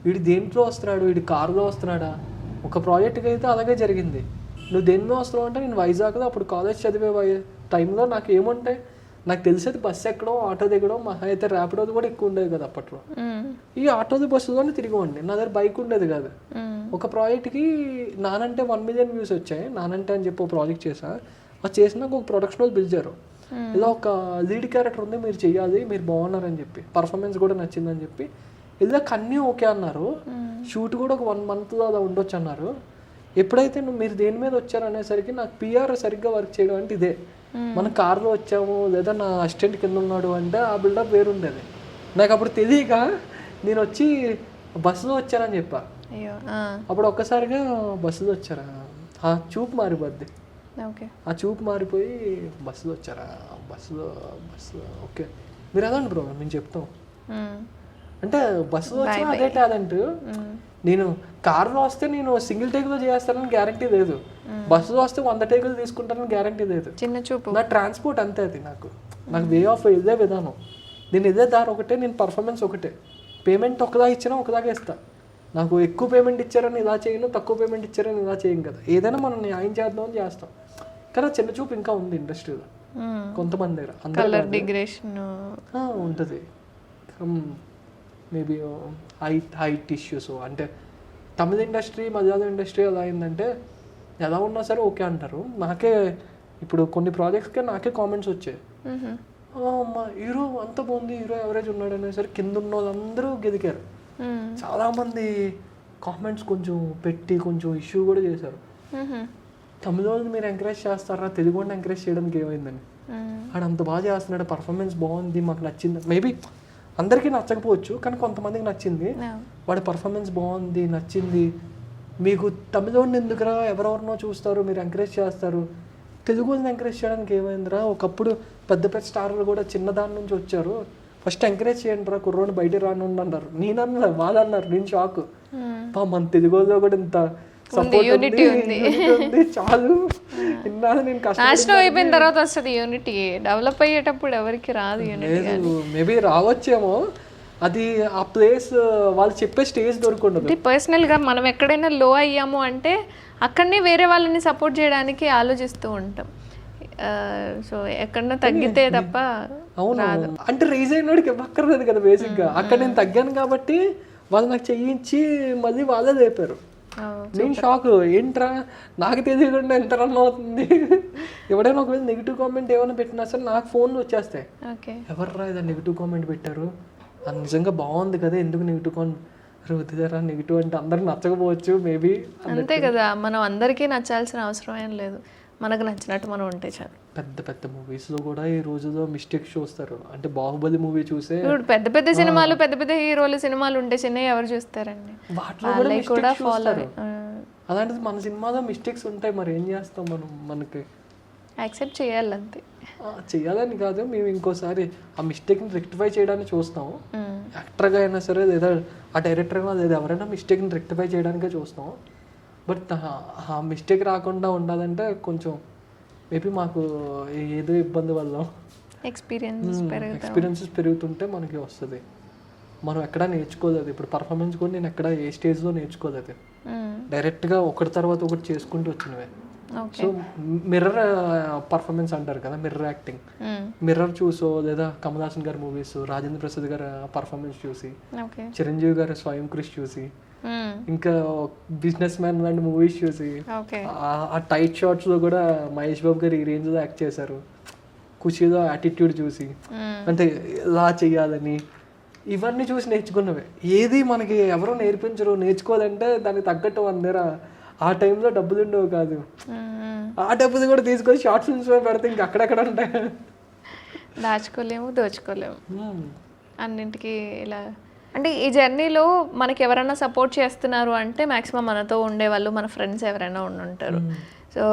వీడు దేంట్లో వస్తున్నాడు, వీడి కారులో వస్తున్నాడా. ఒక ప్రాజెక్ట్కి అయితే అలాగే జరిగింది. నువ్వు దేనిలో వస్తున్నావు అంటే, నేను వైజాగ్లో అప్పుడు కాలేజ్ చదివే టైంలో నాకు ఏముంటాయి, నాకు తెలిసేది బస్సు ఎక్కడం, ఆటో దిగడం, మహా అయితే ర్యాపిడోది కూడా ఎక్కువ ఉండేది కదా అప్పట్లో. ఈ ఆటోది బస్సులోనే తిరిగండి, నా దగ్గర బైక్ ఉండేది కాదు. ఒక ప్రాజెక్ట్కి నానంటే 1 million వ్యూస్ వచ్చాయి. నానంటే అని చెప్పి ఒక ప్రాజెక్ట్ చేసా. అది చేసినాక ఒక ప్రొడక్షన్ వాళ్ళు పిలిచారు, ఇలా ఒక లీడ్ క్యారెక్టర్ ఉంది, మీరు చెయ్యాలి, మీరు బాగున్నారని చెప్పి, పర్ఫార్మెన్స్ కూడా నచ్చిందని చెప్పి. ఇలా అన్నీ ఓకే అన్నారు. షూట్ కూడా ఒక 1 monthలో అలా ఉండొచ్చు అన్నారు. ఎప్పుడైతే మీరు దేని మీద వచ్చారనేసరికి నాకు పిఆర్ సరిగ్గా వర్క్ చేయడం అంటే ఇదే. మనం కార్లో వచ్చాము, లేదా నా అసిస్టెంట్ కింద ఉన్నాడు అంటే ఆ బిల్డప్ వేరుండేది. నాకు అప్పుడు తెలియక నేను వచ్చి బస్సులో వచ్చానని చెప్పా. అప్పుడు ఒక్కసారిగా బస్సులో వచ్చారా, ఆ చూపు మారిపోద్ది. ఆ చూపు మారిపోయి బస్సులో వచ్చారా, బస్సులో ఓకే మీరు అదండి బ్రో మేము చెప్తాం అంటే బస్సులో వచ్చినా అదే టాలెంట్. నేను కార్లో వస్తే నేను సింగిల్ టేక్లో చేస్తానని గ్యారంటీ లేదు, బస్సులో వస్తే 100 టేకులు తీసుకుంటానని గ్యారంటీ లేదు. చిన్న చూపు. నా ట్రాన్స్పోర్ట్ అంతే, అది నాకు వే ఆఫ్ ఇదే విధానం. నేను ఇదే దారి ఒకటే, నేను పర్ఫార్మెన్స్ ఒకటే. పేమెంట్ ఒకలా ఇచ్చినా ఒకలాగే ఇస్తా. నాకు ఎక్కువ పేమెంట్ ఇచ్చారని ఇలా చేయను, తక్కువ పేమెంట్ ఇచ్చారని ఇలా చేయం కదా. ఏదైనా మనం న్యాయం చేద్దామని చేస్తాం. కానీ చిన్న చూపు ఇంకా ఉంది ఇండస్ట్రీలో కొంతమంది దగ్గర. ఉంటుంది మేబీ హైట్ ఇష్యూస్. అంటే తమిళ ఇండస్ట్రీ, మలయాళం ఇండస్ట్రీ ఎలా అయిందంటే ఎలా ఉన్నా సరే ఓకే అంటారు. నాకే ఇప్పుడు కొన్ని ప్రాజెక్ట్స్కే నాకే కామెంట్స్ వచ్చాయి, అమ్మా హీరో అంత బాగుంది, హీరో ఎవరేజ్ ఉన్నాడు అనేసరికి కింద ఉన్న వాళ్ళందరూ గెలికారు. చాలామంది కామెంట్స్ కొంచెం పెట్టి కొంచెం ఇష్యూ కూడా చేశారు. తమిళ వాళ్ళని మీరు ఎంకరేజ్ చేస్తారా, తెలుగు వాళ్ళని ఎంకరేజ్ చేయడానికి ఏమైందని. ఆడు అంత బాగా చేస్తున్నాడు, పర్ఫార్మెన్స్ బాగుంది, మాకు నచ్చింది. మేబీ అందరికీ నచ్చకపోవచ్చు, కానీ కొంతమందికి నచ్చింది. వాడి పర్ఫార్మెన్స్ బాగుంది, నచ్చింది. మీకు తమిళ వాళ్ళని ఎందుకురా, ఎవరెవరినో చూస్తారు, మీరు ఎంకరేజ్ చేస్తారు, తెలుగు వాళ్ళని ఎంకరేజ్ చేయడానికి ఏమైందిరా. ఒకప్పుడు పెద్ద పెద్ద స్టార్లు కూడా చిన్న దాని నుంచి వచ్చారు, ఫస్ట్ ఎంకరేజ్ చేయండి రా, కుర్రోని బయట రానుండి అన్నారు. నేను అన్నా, వాళ్ళు అన్నారు, నేను షాక్. మన తెలుగు వాళ్ళలో కూడా ఇంత యూనిటీ ఉంది, చాలు. ఇన్నాళ్ళు నేను కష్టం అయిపోయిన తర్వాత వస్తుంది యూనిటీ. డెవలప్ అయ్యేటప్పుడు ఎవరికి రాదు యూనిటీ. మేబీ రావచ్చేమో, అది ఆ ప్లేస్ వాళ్ళు చెప్పే స్టేజ్ దొరకదు. పర్సనల్గా మనం ఎక్కడైనా లో అయ్యాము అంటే అక్కడనే వేరే వాళ్ళని సపోర్ట్ చేయడానికి ఆలోచిస్తూ ఉంటాం. సో ఎక్కడన్నా తగ్గితే తప్ప అవును. అంటే రైజ్ అయినోడికి ఇవ్వక్కర్లేదు కదా బేసిక్గా. అక్కడ నేను తగ్గాను కాబట్టి వాళ్ళు నాకు చెయ్యించి మళ్ళీ వాళ్ళే లేపారు. నేను షాక్, ఏంట్రా నాకు తెలియకుండా ఎంత రన్ అవుతుంది. ఎవడైనా ఒకవేళ నెగిటివ్ కామెంట్ ఏమైనా పెట్టినా సరే నాకు ఫోన్లు వచ్చేస్తాయి, ఎవర్రా ఇదా నెగిటివ్ కామెంట్ పెట్టారు, అది నిజంగా బాగుంది కదా, ఎందుకు నెగిటివ్ కామెంట్ వద్దురా. నెగిటివ్ అంటే అందరికి నచ్చకపోవచ్చు మేబీ, అంతే కదా. మనం అందరికీ నచ్చాల్సిన అవసరం ఏం లేదు, మనకు నచ్చినట్టు మనం ఉంటే చాలు. పెద్ద పెద్ద మూవీస్లో కూడా ఈ రోజులో మిస్టేక్స్ చూస్తారు. అంటే బాహుబలి మూవీ చూసే ఇప్పుడు పెద్ద పెద్ద సినిమాలు, పెద్ద పెద్ద హీరోల సినిమాలు ఉంటే చిన్నవి ఎవరు చూస్తారండి, వాటిలో కూడా ఫాలో. అలాంటిది మన సినిమాలో మిస్టేక్స్ ఉంటాయి, మరి ఏం చేస్తాం మనం, మనకి యాక్సెప్ట్ చేయాలంతే. చేయాలని కాదు, మేము ఇంకోసారి ఆ మిస్టేక్ని రెక్టిఫై చేయడానికి చూస్తాము. యాక్టర్గా అయినా సరే, లేదా ఆ డైరెక్టర్ అయినా, లేదా ఎవరైనా మిస్టేక్ని రెక్టిఫై చేయడానికే చూస్తాం. బట్ ఆ మిస్టేక్ రాకుండా ఉండాలంటే మేబీ మాకు ఏదో ఇబ్బంది వల్ల ఎక్స్పీరియన్సెస్ పెరుగుతుంటే మనకి వస్తుంది. మనం ఎక్కడా నేర్చుకోలేదు. ఇప్పుడు పర్ఫార్మెన్స్ కూడా నేను ఎక్కడ ఏ స్టేజ్లో నేర్చుకోలేదు, డైరెక్ట్గా ఒకటి తర్వాత ఒకటి చేసుకుంటూ వచ్చినవే. ఓకే. సో మిర్రర్ పర్ఫార్మెన్స్ అంటారు కదా, మిర్రర్ యాక్టింగ్. మిర్రర్ చూసో లేదా కమల్ హాసన్ గారి మూవీస్, రాజేంద్ర ప్రసాద్ గారి పర్ఫార్మెన్స్ చూసి, ఓకే. చిరంజీవి గారి స్వయం కృషి చూసి, ఇంకా బిజినెస్ మ్యాన్ లాంటి మూవీస్ చూసి, ఓకే. ఆ టైట్ షార్ట్స్ లో కూడా మహేష్ బాబు గారు ఈ రేంజ్ లో యాక్ట్ చేశారు. ఖుషీలో యాటిట్యూడ్ చూసి, అంటే ఇలా చెయ్యాలని, ఇవన్నీ చూసి నేర్చుకున్నవే. ఏది మనకి ఎవరో నేర్పించరు, నేర్చుకోవాలంటే దానికి తగ్గట్టు మన దగ్గర ఆ టైంలో డబ్బులు ఉండవు కాదు. ఆ డబ్బులు కూడా తీసుకొని షార్ట్ ఫిల్మ్స్ పెడితే ఇంక అక్కడెక్కడ ఉంటాయి. దాచుకోలేము, దోచుకోలేము, అన్నింటికి ఇలా. అంటే ఈ జర్నీలో మనకి ఎవరైనా సపోర్ట్ చేస్తున్నారు అంటే మ్యాక్సిమం మనతో ఉండేవాళ్ళు, మన ఫ్రెండ్స్ ఎవరైనా ఉండుంటారు. సో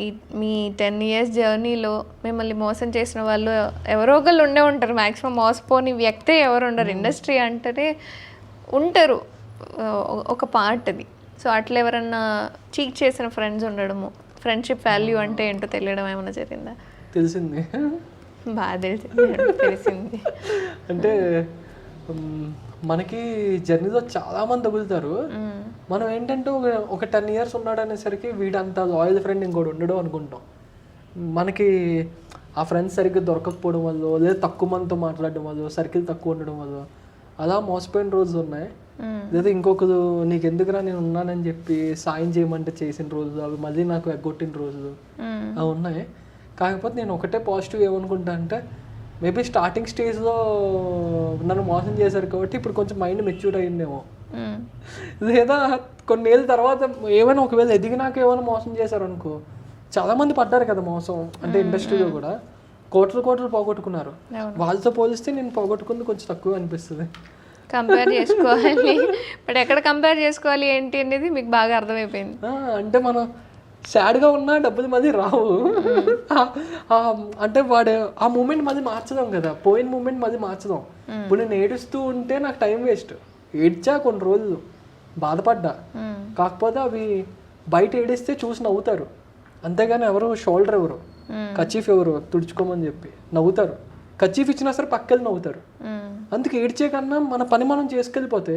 ఈ మీ 10 years జర్నీలో మిమ్మల్ని మోసం చేసిన వాళ్ళు ఎవరో ఒకళ్ళు ఉండే ఉంటారు. మ్యాక్సిమం మోసపోని వ్యక్తే ఎవరు ఉండరు. ఇండస్ట్రీ అంటేనే ఉంటారు, ఒక పార్ట్ అది. సో అట్లా ఎవరన్నా చీట్ చేసిన ఫ్రెండ్స్ ఉండడము, ఫ్రెండ్షిప్ వాల్యూ అంటే ఏంటో తెలియడం ఏమైనా జరిగిందా? తెలిసింది, బాగా తెలిసింది. అంటే మనకి జర్నీలో చాలా మంది తగులుతారు. మనం ఏంటంటే ఒక 10 years ఉన్నాడు అనేసరికి వీడంత లాయల్ ఫ్రెండ్ ఇంకోటి ఉండడం అనుకుంటాం. మనకి ఆ ఫ్రెండ్స్ సరిగ్గా దొరకకపోవడం వల్ల, లేదా తక్కువ మందితో మాట్లాడడం వల్ల, సర్కిల్ తక్కువ ఉండడం వల్ల అలా మోసపోయిన రోజులు ఉన్నాయి. లేదా ఇంకొకరు నీకు ఎందుకురా నేను ఉన్నానని చెప్పి సాయం చేయమంటే చేసిన రోజులు, అవి మళ్ళీ నాకు ఎగ్గొట్టిన రోజులు అవి ఉన్నాయి. కాకపోతే నేను ఒకటే పాజిటివ్ ఏమనుకుంటా అంటే, మేబీ స్టార్టింగ్ స్టేజ్లో నన్ను మోసం చేశారు కాబట్టి ఇప్పుడు కొంచెం మైండ్ మెచ్యూర్ అయ్యిందేమో. లేదా కొన్ని ఏళ్ళ తర్వాత ఏమైనా ఒకవేళ ఎదిగినాక ఏమైనా మోసం చేశారు అనుకో, చాలామంది పడ్డారు కదా మోసం, అంటే ఇండస్ట్రీలో కూడా కోట్లు పోగొట్టుకున్నారు. వాళ్ళతో పోలిస్తే నేను పోగొట్టుకుంది కొంచెం తక్కువ అనిపిస్తుంది. కంపేర్ చేసుకోవాలి, బట్ ఎక్కడ కంపేర్ చేసుకోవాలి ఏంటి అనేది మీకు బాగా అర్థమైపోయింది. అంటే మనం సాడ్గా ఉన్నా డబ్బులు మళ్ళీ రావు. అంటే వాడు ఆ మూమెంట్ మళ్ళీ మార్చదాం కదా, పోయిన మూమెంట్ మళ్ళీ మార్చదాం. ఇప్పుడు నేను ఏడుస్తూ ఉంటే నాకు టైం వేస్ట్. ఏడ్చా కొన్ని రోజులు, బాధపడ్డా. కాకపోతే అవి బయట ఏడిస్తే చూసి నవ్వుతారు, అంతేగాని ఎవరు షోల్డర్ ఎవరు, కచీఫ్ ఎవరు తుడుచుకోమని చెప్పి నవ్వుతారు. కచీఫ్ ఇచ్చినా సరే పక్కకి నవ్వుతారు. అందుకే ఏడ్చే కన్నా మన పని మనం చేసుకెళ్ళిపోతే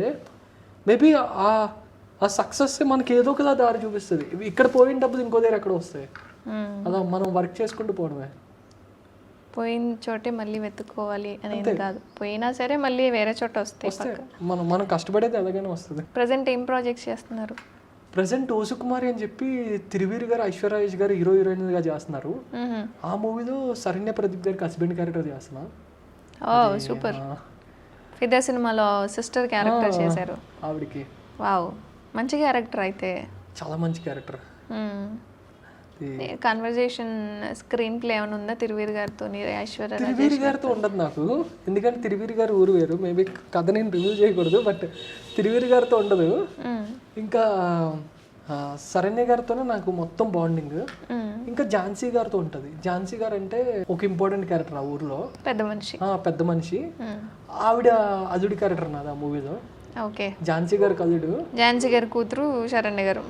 మేబీ ఆ సక్సెస్ మనకి ఏదో ఒకలా దారి చూపిస్తుంది. ఇక్కడ పోయిన డబ్బులు ఇంకో దగ్గర ఎక్కడ వస్తాయి. అలా మనం వర్క్ చేసుకుంటూ పోవడమే. పోయిన చోటే మళ్ళీ వెతుక్కోవాలి అనేది కాదు, పోయినా సరే మళ్ళీ వేరే చోట వస్తాయి. మనం కష్టపడేది ఎలాగైనా వస్తుంది. ప్రజెంట్ ఏం ప్రాజెక్ట్స్ చేస్తున్నారు? ప్రజెంట్ ఓసుకుమారి అని చెప్పి తిరువీర్ గారు, ఐశ్వర్యరాజ్ గారు హీరోయిన్గా చేస్తున్నారు. ఆ మూవీలో శరణ్య ప్రదీప్ గారికి హస్బెండ్ క్యారెక్టర్ చేస్తున్నా. సూపర్. ఫిదా సినిమాలో సిస్టర్ క్యారెక్టర్ చేశారు ఆవిడికి. వావ్, మంచి క్యారెక్టర్ అయితే. చాలా మంచి క్యారెక్టర్. కన్వర్జేషన్ స్క్రీన్ ప్లే ఏమైనా ఉందా తిరువీర్ గారితో? తిరువీర్ గారితో ఉండదు నాకు, ఎందుకంటే తిరువీర్ గారు ఊరు వేరు. మేబీ కథ నేను రివ్యూ చేయకూడదు, బట్ తిరువీర్ గారితో ఉండదు. ఇంకా శరణ్య గారితోనే నాకు మొత్తం బాండింగ్. ఇంకా ఝాన్సీ గారితో ఉంటుంది. ఝాన్సీ గారు అంటే ఒక ఇంపార్టెంట్ క్యారెక్టర్ ఆ ఊర్లో, పెద్ద మనిషి. ఆవిడ అల్లుడి క్యారెక్టర్ నాది ఆ మూవీలో. ఓకే. ఝాన్సీ గారు కల్లుడు, ఝాన్సీ గారి కూతురు శరణ్య గారు.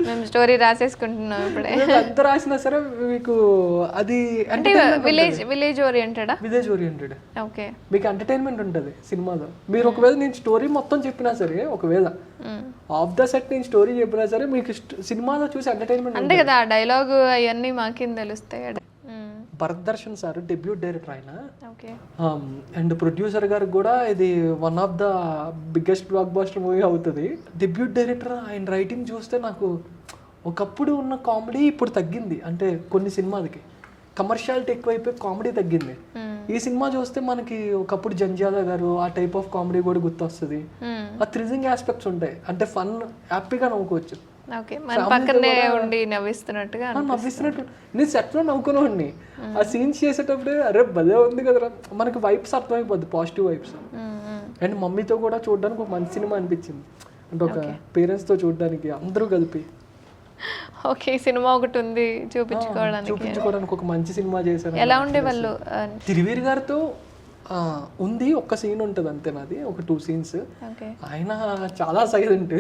మేము స్టోరీ రాసేసుకుంటున్నాం ఇప్పుడే. ఎంత రాసినా సరే మీకు అది అంటే విలేజ్ ఓరియంటెడ్. ఓకే. మీకు ఎంటర్టైన్మెంట్ ఉంటుంది సినిమాలో. మీరు ఒకవేళ నేను స్టోరీ మొత్తం చెప్పినా సరే, ఒకవేళ ఆఫ్ ద సెట్ నేను స్టోరీ చెప్పినా సరే, మీకు సినిమాలో చూసి ఎంటర్టైన్మెంట్ అంటే కదా, డైలాగ్ అవన్నీ మాకేం తెలుస్తాయి. Bharat Darshan sir debut director ఆయన. అండ్ ప్రొడ్యూసర్ గారు కూడా ఇది one of the biggest block buster movie అవుతుంది. డెబ్యూట్ డైరెక్టర్, ఆయన రైటింగ్ చూస్తే నాకు ఒకప్పుడు ఉన్న కామెడీ ఇప్పుడు తగ్గింది. అంటే కొన్ని సినిమాలకి కమర్షియాలిటీ ఎక్కువైపోయి కామెడీ తగ్గింది. ఈ సినిమా చూస్తే మనకి ఒకప్పుడు జంజాల గారు ఆ టైప్ ఆఫ్ కామెడీ కూడా గుర్తొస్తుంది. ఆ థ్రిల్లింగ్ ఆస్పెక్ట్స్ ఉంటాయి, అంటే ఫన్, హ్యాపీగా నవ్వుకోవచ్చు. నవ్విస్తున్నట్టు నేను సెట్ లో నవ్వుకునేవాడిని. ఆ సీన్స్ చేసేటప్పుడు అరే భలే ఉంది కదరా, మనకి వైబ్స్ అర్థమైపోద్ది, పాజిటివ్ వైబ్స్. అండ్ మమ్మీతో కూడా చూడడానికి ఒక మంచి సినిమా అనిపించింది, అంటే ఒక పేరెంట్స్ తో చూడడానికి అందరూ కలిపి. ఓకే, సినిమా ఒకటి ఉంది చూపించుకోవడానికి ఒక మంచి సినిమా చేశాను. ఎలా ఉండే వాళ్ళు? తిరువీర్ గారితో ఉంది, ఒక్క సీన్ ఉంటుంది అంతే నాది, ఒక 2 scenes. ఆయన చాలా సైలెంట్,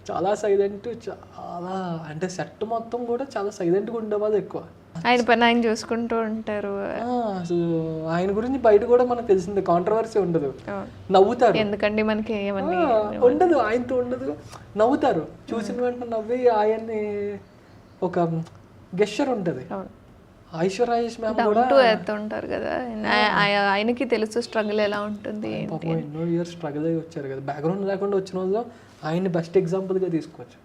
చాలా అంటే సెట్ మొత్తం కూడా చాలా సైలెంట్గా ఉండేవాళ్ళు ఎక్కువ. ఆయన పని ఆయన చూసుకుంటూ ఉంటారు. ఆయన గురించి బయట కూడా మనకు తెలిసిందే, కాంట్రవర్సీ ఉండదు, నవ్వుతారు. ఎందుకండి మనకి ఉండదు, ఆయనతో ఉండదు, నవ్వుతారు. చూసిన వెంటనే నవ్వి ఆయన్ని ఒక గెస్చర్ ఉంటుంది. ఐశ్వర్య రాజేష్ మ్యామ్ కూడా టు ఎర్త్ ఉంటారు కదా, ఆయనకి తెలుసు స్ట్రగుల్ ఎలా ఉంటుంది. పాపం ఎన్నో ఇయర్స్ స్ట్రగుల్ అయ్యి వచ్చారు కదా, బ్యాక్గ్రౌండ్ లేకుండా వచ్చిన వాళ్ళు ఆయన్ని బెస్ట్ ఎగ్జాంపుల్గా తీసుకోవచ్చు.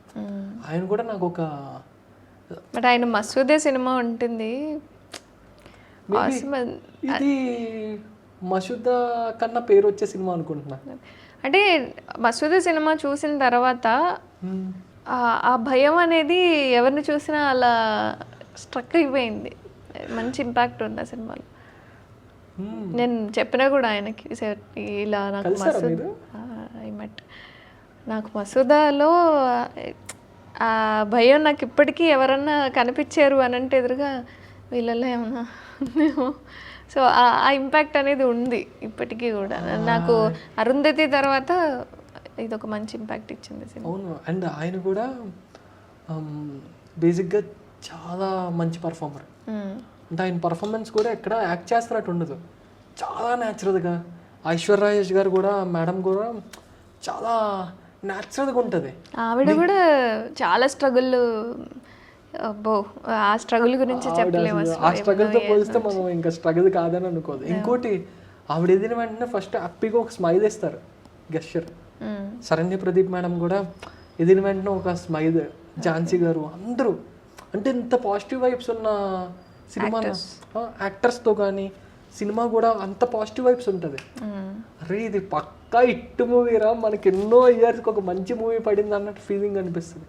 ఆయన కూడా నాకు ఒక బట్ ఆయన మసూదే సినిమా ఉంటుంది, ఇది మసూదా కన్నా పేరు వచ్చే సినిమా అనుకుంటున్నా. అంటే మసూదా సినిమా చూసిన తర్వాత ఆ భయం అనేది ఎవరిని చూసినా అలా స్ట్రక్ అయిపోయింది. మంచి ఇంపాక్ట్ ఉంది ఆ సినిమాలో. నేను చెప్పినా కూడా ఆయనకి ఇలా నాకు మసూదాలో ఆ భయం నాకు ఇప్పటికీ ఎవరన్నా కనిపించారు అని అంటే ఎదురుగా వీళ్ళలో ఏమన్నా సో ఆ ఇంపాక్ట్ అనేది ఉంది ఇప్పటికీ కూడా. నాకు అరుంధతి తర్వాత ఇది ఒక మంచి ఇంపాక్ట్ ఇచ్చింది సినిమా. అవును, అండ్ ఆయన కూడా బేసిక్గా చాలా మంచి పర్ఫార్మర్. అంటే ఆయన పర్ఫార్మెన్స్ కూడా ఎక్కడ యాక్ట్ చేస్తున్నట్టు ఉండదు, చాలా న్యాచురల్గా. ఐశ్వర్య రాజేష్ గారు కూడా, మేడం కూడా చాలా న్యాచురల్గా ఉంటుంది. ఆవిడ కూడా చాలా స్ట్రగుల్, అబ్బో ఆ స్ట్రగుల్ గురించి చెప్పలేము. ఆ స్ట్రగుల్తో పోలిస్తే మనం ఇంకా స్ట్రగుల్ కాదని అనుకోదు. ఇంకోటి ఆవిడ ఎదిరిన వెంటనే ఫస్ట్ హ్యాపీగా ఒక స్మైల్ ఇస్తారు గెస్చర్. శరణ్య ప్రదీప్ మేడం కూడా ఎదిరిన వెంటనే ఒక స్మైల్, ఝాన్సీ గారు, అందరూ అంటే ఇంత పాజిటివ్ వైబ్స్ ఉన్న సినిమా యాక్టర్స్తో కానీ సినిమా కూడా అంత పాజిటివ్ వైబ్స్ ఉంటుంది. అరే ఇది పక్కా హిట్ మూవీరా, మనకి ఎన్నో ఇయర్స్కి ఒక మంచి మూవీ పడింది అన్నట్టు ఫీలింగ్ అనిపిస్తుంది.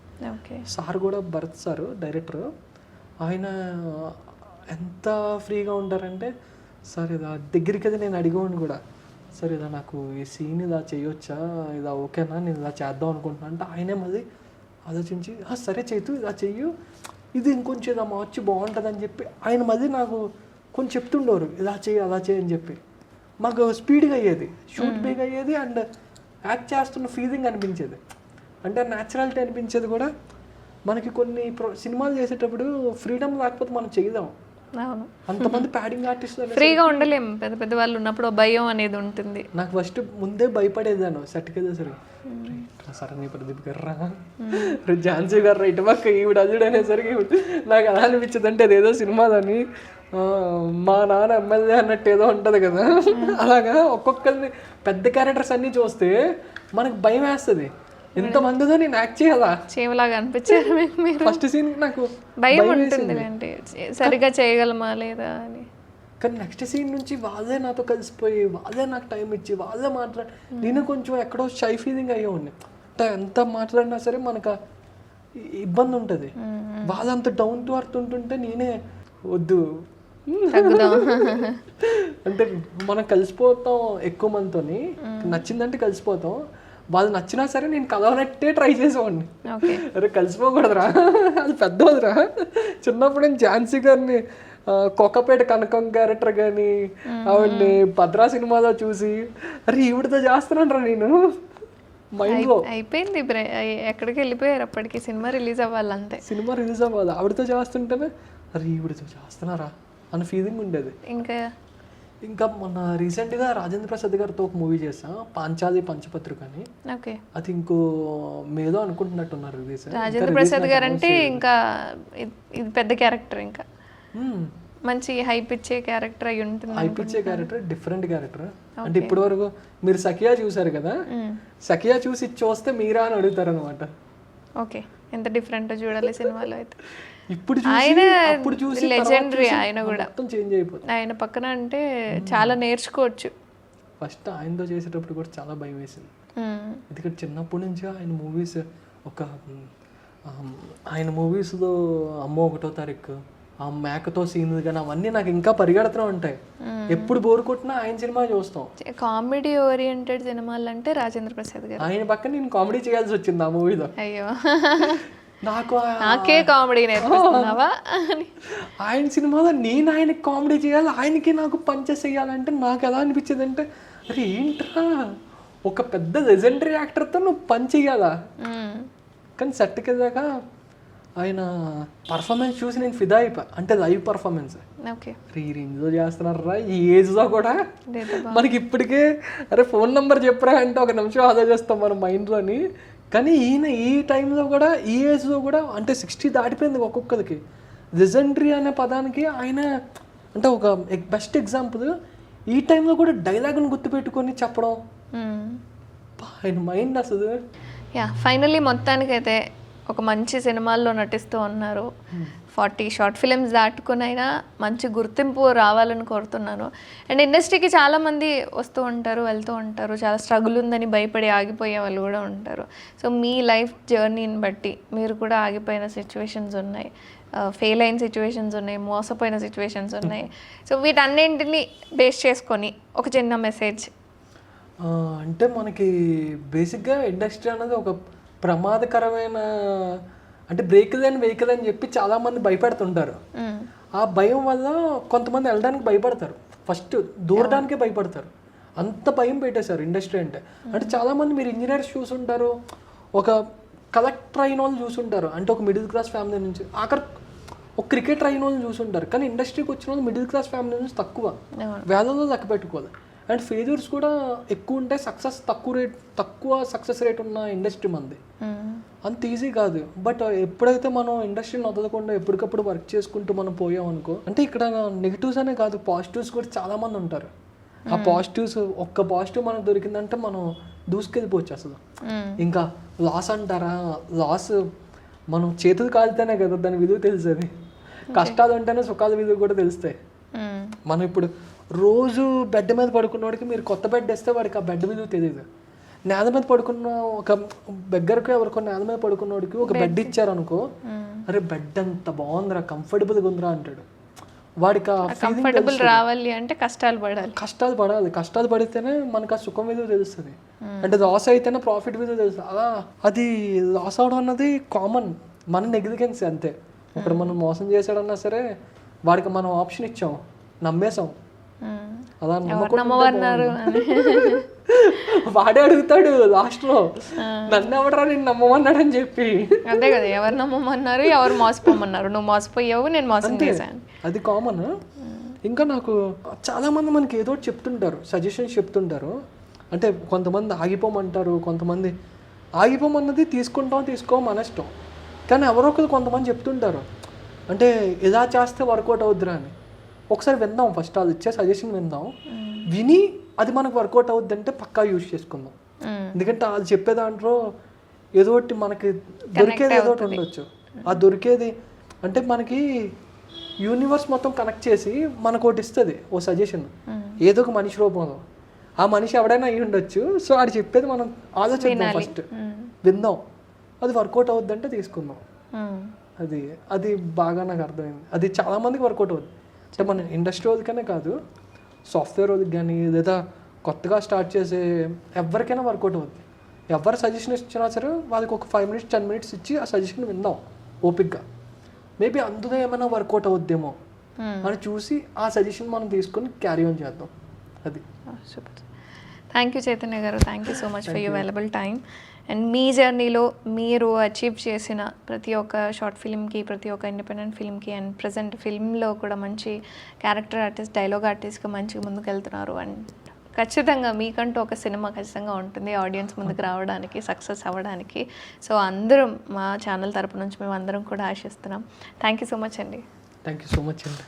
సార్ కూడా భరత్ సార్ డైరెక్టర్, ఆయన ఎంత ఫ్రీగా ఉంటారంటే, సార్ ఇలా దగ్గరికి అది నేను అడిగేవాడిని కూడా, సార్ ఇలా నాకు ఈ సీన్ ఇలా చేయొచ్చా, ఇలా ఓకేనా, నేను ఇలా చేద్దాం అనుకుంటున్నాను అంటే ఆయనే మళ్ళీ ఆలోచించి సరే చేతు ఇలా చెయ్యు, ఇది ఇంకొంచెం ఇలా మార్చి బాగుంటుంది అని చెప్పి ఆయన మళ్ళీ నాకు కొంచెం చెప్తుండేవారు, ఇలా చేయి అలా చేయి అని చెప్పి. మాకు స్పీడ్గా అయ్యేది, షూట్ బేగా అయ్యేది, అండ్ యాక్ట్ చేస్తున్న ఫీలింగ్ అనిపించేది, అంటే న్యాచురాలిటీ అనిపించేది కూడా. మనకి కొన్ని సినిమాలు చేసేటప్పుడు ఫ్రీడమ్ లేకపోతే మనం చేయలేం. అంతమంది ప్యాడింగ్ ఆర్టిస్టులు ఫ్రీగా ఉండలేము, పెద్ద పెద్ద వాళ్ళు ఉన్నప్పుడు భయం అనేది ఉంటుంది. నాకు ఫస్ట్ ముందే భయపడేదాను సెట్కి వెళ్ళేసరికి, సరే ప్రదీప్ గారు ఝాన్సీ గారు ఇటు పక్క ఈవిడ అల్లుడు అనేసరికి నాకు అలా అనిపించదు. అంటే అదేదో సినిమాలని మా నాన్న ఎమ్మెల్యే అన్నట్టు ఏదో ఉంటుంది కదా, అలాగా ఒక్కొక్కరిని పెద్ద క్యారెక్టర్స్ అన్నీ చూస్తే మనకు భయం వేస్తుంది. ఎంతమందితో నేను యాక్ట్ చేయాలా, చేయలాగా అనిపించారు ఫస్ట్ సీన్ నాకు భయం ఉంటుంది, అంటే సరిగా చేయగలమా లేదా అని. కానీ నెక్స్ట్ సీన్ నుంచి వాళ్ళే నాతో కలిసిపోయి, వాళ్ళే నాకు టైం ఇచ్చి, వాళ్ళే మాట్లాడి, నేను కొంచెం ఎక్కడో షై ఫీలింగ్ అయ్యే ఉన్నాయి. అంటే ఎంత మాట్లాడినా సరే మనకు ఇబ్బంది ఉంటుంది. వాళ్ళంత డౌన్ టు అర్త్ ఉంటుంటే నేనే వద్దు అంటే మనం కలిసిపోతాం ఎక్కువ మందితోని, నచ్చిందంటే కలిసిపోతాం. వాళ్ళు నచ్చినా సరే నేను కలవనట్టే ట్రై చేసేవాడిని. అరే కలిసిపోకూడదురా, అది పెద్దదిరా. చిన్నప్పుడు నేను ఝాన్సీ గారిని కొక్కపేట కనకం క్యారెక్టర్ కానీ ఆవిడ్ని భద్రా సినిమాలో చూసి అరే ఈవిడతో చేస్తున్నాను రా నేను మైండ్లో అయిపోయింది. ఎక్కడికి వెళ్ళిపోయారు అప్పటికి, సినిమా రిలీజ్ అవ్వాలి అంతే. సినిమా రిలీజ్ అవ్వాలి, ఆవిడతో చేస్తుంటేనే అరే ఈవిడతో చేస్తున్నారా అన్న ఫీలింగ్ ఉండేది. ఇంకా మొన్న రీసెంట్గా రాజేంద్ర ప్రసాద్ గారితో ఒక మూవీ చేసా, పాంచాలి పంచపత్రిక అని. అది ఇంకో మేలో అనుకుంటున్నట్టున్నారు రిలీజ్. రాజేంద్ర ప్రసాద్ గారు అంటే ఇంకా ఇది పెద్ద క్యారెక్టర్, ఇంకా మంచి హైప్ ఇచ్చే క్యారెక్టర్ అయి ఉంటుంది. హైప్ ఇచ్చే క్యారెక్టర్, డిఫరెంట్ క్యారెక్టర్. అంటే ఇప్పటి వరకు మీరు సఖియా చూసారు కదా, సఖియా చూసి చూస్తే మీరా అని అడుగుతారు అనమాట. ఓకే, ఎంత డిఫరెంట్ చూడాలి సినిమాలో అయితే. ఇప్పుడు ఆయన లెజెండరీ, ఆయన కూడా చేంజ్ అయిపోతుంది. ఆయన పక్కన అంటే చాలా నేర్చుకోవచ్చు. ఫస్ట్ ఆయనతో చేసేటప్పుడు కూడా చాలా భయం వేసింది, ఎందుకంటే చిన్నప్పటి నుంచి ఆయన మూవీస్ ఆయన మూవీస్లో అమ్మో 1వ తారీఖు, ఆ మేకతో సీన్లు కానీ అవన్నీ నాకు ఇంకా పరిగెడుతూ ఉంటాయి. ఎప్పుడు బోర్ కొట్టినా ఆయన సినిమా చూస్తాం. కామెడీ ఓరియంటెడ్ సినిమాలు అంటే రాజేంద్ర ప్రసాద్ గారు. ఆయన పక్కన నేను కామెడీ చేయాల్సి వచ్చింది ఆ మూవీలో. అయ్యో, నాకే కామెడీ నేర్పిస్తున్నావా? ఆయన సినిమాలో నేను ఆయనకి కామెడీ చేయాలి, ఆయనకి నాకు పంచెస్ చేయాలంటే నాకు ఎలా అనిపించేది అంటే అరే ఏంట్రా ఒక పెద్ద లెజెండరీ యాక్టర్తో నువ్వు పని చేయాలా. కానీ సెట్కి వెళ్ళాక ఆయన పర్ఫార్మెన్స్ చూసి నేను ఫిదా అయిపోయా, అంటే లైవ్ పర్ఫార్మెన్స్. ఈ రేంజ్లో చేస్తున్నారా ఈ ఏజ్లో కూడా. మనకి ఇప్పటికే అరే ఫోన్ నెంబర్ చెప్పరా అంటే 1 నిమిషం ఆలోచిస్తాం మన మైండ్లోని, కానీ ఈయన ఈ టైంలో కూడా ఈ ఏజ్లో కూడా అంటే 60 దాటిపోయింది ఒక్కొక్కరికి. లెజెండరీ అనే పదానికి ఆయన అంటే ఒక బెస్ట్ ఎగ్జాంపుల్. ఈ టైంలో కూడా డైలాగ్ని గుర్తుపెట్టుకొని చెప్పడం ఆయన మైండ్ అసలు. యా, ఫైనల్లీ మొత్తానికైతే ఒక మంచి సినిమాల్లో నటిస్తూ ఉన్నారు. 40 షార్ట్ ఫిలిమ్స్ దాటుకునైనా మంచి గుర్తింపు రావాలని కోరుతున్నాను. అండ్ ఇండస్ట్రీకి చాలామంది వస్తూ ఉంటారు, వెళ్తూ ఉంటారు, చాలా స్ట్రగుల్ ఉందని భయపడి ఆగిపోయే వాళ్ళు కూడా ఉంటారు. సో మీ లైఫ్ జర్నీని బట్టి మీరు కూడా ఆగిపోయిన సిచ్యువేషన్స్ ఉన్నాయి, ఫెయిల్ అయిన సిచ్యువేషన్స్ ఉన్నాయి, మోసపోయిన సిచ్యువేషన్స్ ఉన్నాయి. సో వీటన్నింటిని బేస్ చేసుకొని ఒక చిన్న మెసేజ్. అంటే మనకి బేసిక్గా ఇండస్ట్రీ అనేది ఒక ప్రమాదకరమైన అంటే బ్రేక్ లేని వెహికల్ అని చెప్పి చాలామంది భయపడుతుంటారు. ఆ భయం వల్ల కొంతమంది వెళ్ళడానికి భయపడతారు, ఫస్ట్ దూరడానికే భయపడతారు. అంత భయం పెట్టేశారు ఇండస్ట్రీ అంటే. అంటే చాలామంది మీరు ఇంజనీర్స్ చూసుంటారు, ఒక కలెక్టర్ అయిన వాళ్ళు చూసుంటారు, అంటే ఒక మిడిల్ క్లాస్ ఫ్యామిలీ నుంచి. ఒక క్రికెటర్ అయిన వాళ్ళు చూసుంటారు. కానీ ఇండస్ట్రీకి వచ్చిన వాళ్ళు మిడిల్ క్లాస్ ఫ్యామిలీ నుంచి తక్కువ, వేలలో లెక్క పెట్టుకోవాలి. అండ్ ఫెయిల్యూర్స్ కూడా ఎక్కువ ఉంటాయి, తక్కువ సక్సెస్ రేట్ ఉన్న ఇండస్ట్రీ మంది. అంత ఈజీ కాదు. బట్ ఎప్పుడైతే మనం ఇండస్ట్రీని వదలకుండా ఎప్పటికప్పుడు వర్క్ చేసుకుంటూ మనం పోయాం అనుకో, అంటే ఇక్కడ నెగిటివ్స్ అనే కాదు, పాజిటివ్స్ కూడా చాలా మంది ఉంటారు. ఆ పాజిటివ్స్ ఒక్క పాజిటివ్ మనకు దొరికిందంటే మనం దూసుకెళ్ళిపోవచ్చు అసలు. ఇంకా లాస్ అంటారా, లాస్ మనం చేతులు కాలితేనే కదా దాని విలువ తెలిసేది. కష్టాలు ఉంటేనే సుఖాల విలువ కూడా తెలుస్తాయి. మనం ఇప్పుడు రోజు బెడ్ మీద పడుకున్నవాడికి మీరు కొత్త బెడ్ వేస్తే వాడికి ఆ బెడ్ విలువ తెలియదు. నేల మీద పడుకున్న ఒక బెగ్గరకు ఎవరికో నేల మీద పడుకున్నవాడికి ఒక బెడ్ ఇచ్చారనుకో, అరే బెడ్ అంత బాగుందిరా, కంఫర్టబుల్గా ఉందిరా అంటాడు. వాడికి ఆ కంఫర్టబుల్ రావాలి అంటే కష్టాలు పడాలి. కష్టాలు పడితేనే మనకు ఆ సుఖం విలువ తెలుస్తుంది. అంటే లాస్ అయితేనే ప్రాఫిట్ విలువ తెలుస్తుంది. అలా అది లాస్ అవడం అన్నది కామన్, మన నెగ్లిజెన్స్ అంతే. ఇప్పుడు మనం మోసం చేసాడన్నా సరే వాడికి మనం ఆప్షన్ ఇచ్చాం, నమ్మేశాం. అలా నమ్మన్నారు వాడే అడుగుతాడు లాస్ట్ లో, నన్ను ఎవడరా నేను నమ్మమన్నాడు అని చెప్పి. అదే కదా, ఎవరు నమ్మమన్నారు, ఎవరు మోసపోమన్నారు, నువ్వు మోసపోయావు, నేను మోసం చేశాను. అది కామన్. ఇంకా నాకు చాలా మంది మనకి ఏదో చెప్తుంటారు, సజెషన్స్ చెప్తుంటారు. అంటే కొంతమంది ఆగిపోమంటారు, కొంతమంది ఆగిపోమన్నది తీసుకో మన ఇష్టం. కానీ ఎవరో ఒకరు కొంతమంది చెప్తుంటారు, అంటే ఇలా చేస్తే వర్కౌట్ అవుద్దిరా అని. ఒకసారి విందాం, ఫస్ట్ అది ఇచ్చే సజెషన్ విందాం, విని అది మనకు వర్కౌట్ అవుద్ది అంటే పక్కా యూజ్ చేసుకుందాం. ఎందుకంటే అది చెప్పే దాంట్లో ఏదో ఒకటి మనకి దొరికేది ఏదో ఒకటి ఉండొచ్చు. ఆ దొరికేది అంటే మనకి యూనివర్స్ మొత్తం కనెక్ట్ చేసి మనకు ఒకటి ఇస్తుంది, ఓ సజెషన్, ఏదో ఒక మనిషి రూపంలో. ఆ మనిషి ఎవడైనా అయ్యి ఉండొచ్చు. సో అది చెప్పేది మనం ఆలోచిద్దాం, ఫస్ట్ విందాం, అది వర్కౌట్ అవుద్ది అంటే తీసుకుందాం. అది బాగా నాకు అర్థమైంది. అది చాలామందికి వర్కౌట్ అవుద్ది. అంటే మన ఇండస్ట్రీ వాళ్ళకనే కాదు, సాఫ్ట్వేర్ వాళ్ళకి కానీ లేదా కొత్తగా స్టార్ట్ చేసే ఎవరికైనా వర్కౌట్ అవుద్ది. ఎవరు సజెషన్ ఇచ్చినా సరే వాళ్ళకి ఒక 5 minutes 10 minutes ఇచ్చి ఆ సజెషన్ విందాం ఓపిక్గా. మేబీ అందులో ఏమైనా వర్కౌట్ అవుద్దేమో అని చూసి ఆ సజెషన్ మనం తీసుకొని క్యారీ ఆన్ చేద్దాం. అది super. Thank you Chaitanya garu, thank you so much for your available time. And మీ జర్నీలో మీరు అచీవ్ చేసిన ప్రతి ఒక్క షార్ట్ ఫిల్మ్కి, ప్రతి ఒక్క ఇండిపెండెంట్ ఫిల్మ్కి అండ్ ప్రజెంట్ ఫిల్మ్లో కూడా మంచి క్యారెక్టర్ ఆర్టిస్ట్, డైలాగ్ ఆర్టిస్ట్గా మంచిగా ముందుకు వెళ్తున్నారు. అండ్ ఖచ్చితంగా మీకంటూ ఒక సినిమా ఖచ్చితంగా ఉంటుంది ఆడియన్స్ ముందుకు రావడానికి, సక్సెస్ అవ్వడానికి. సో అందరం మా ఛానల్ తరపు నుంచి మేము అందరం కూడా ఆశిస్తున్నాం. థ్యాంక్ యూ సో మచ్ అండి. థ్యాంక్ యూ సో మచ్ అండి.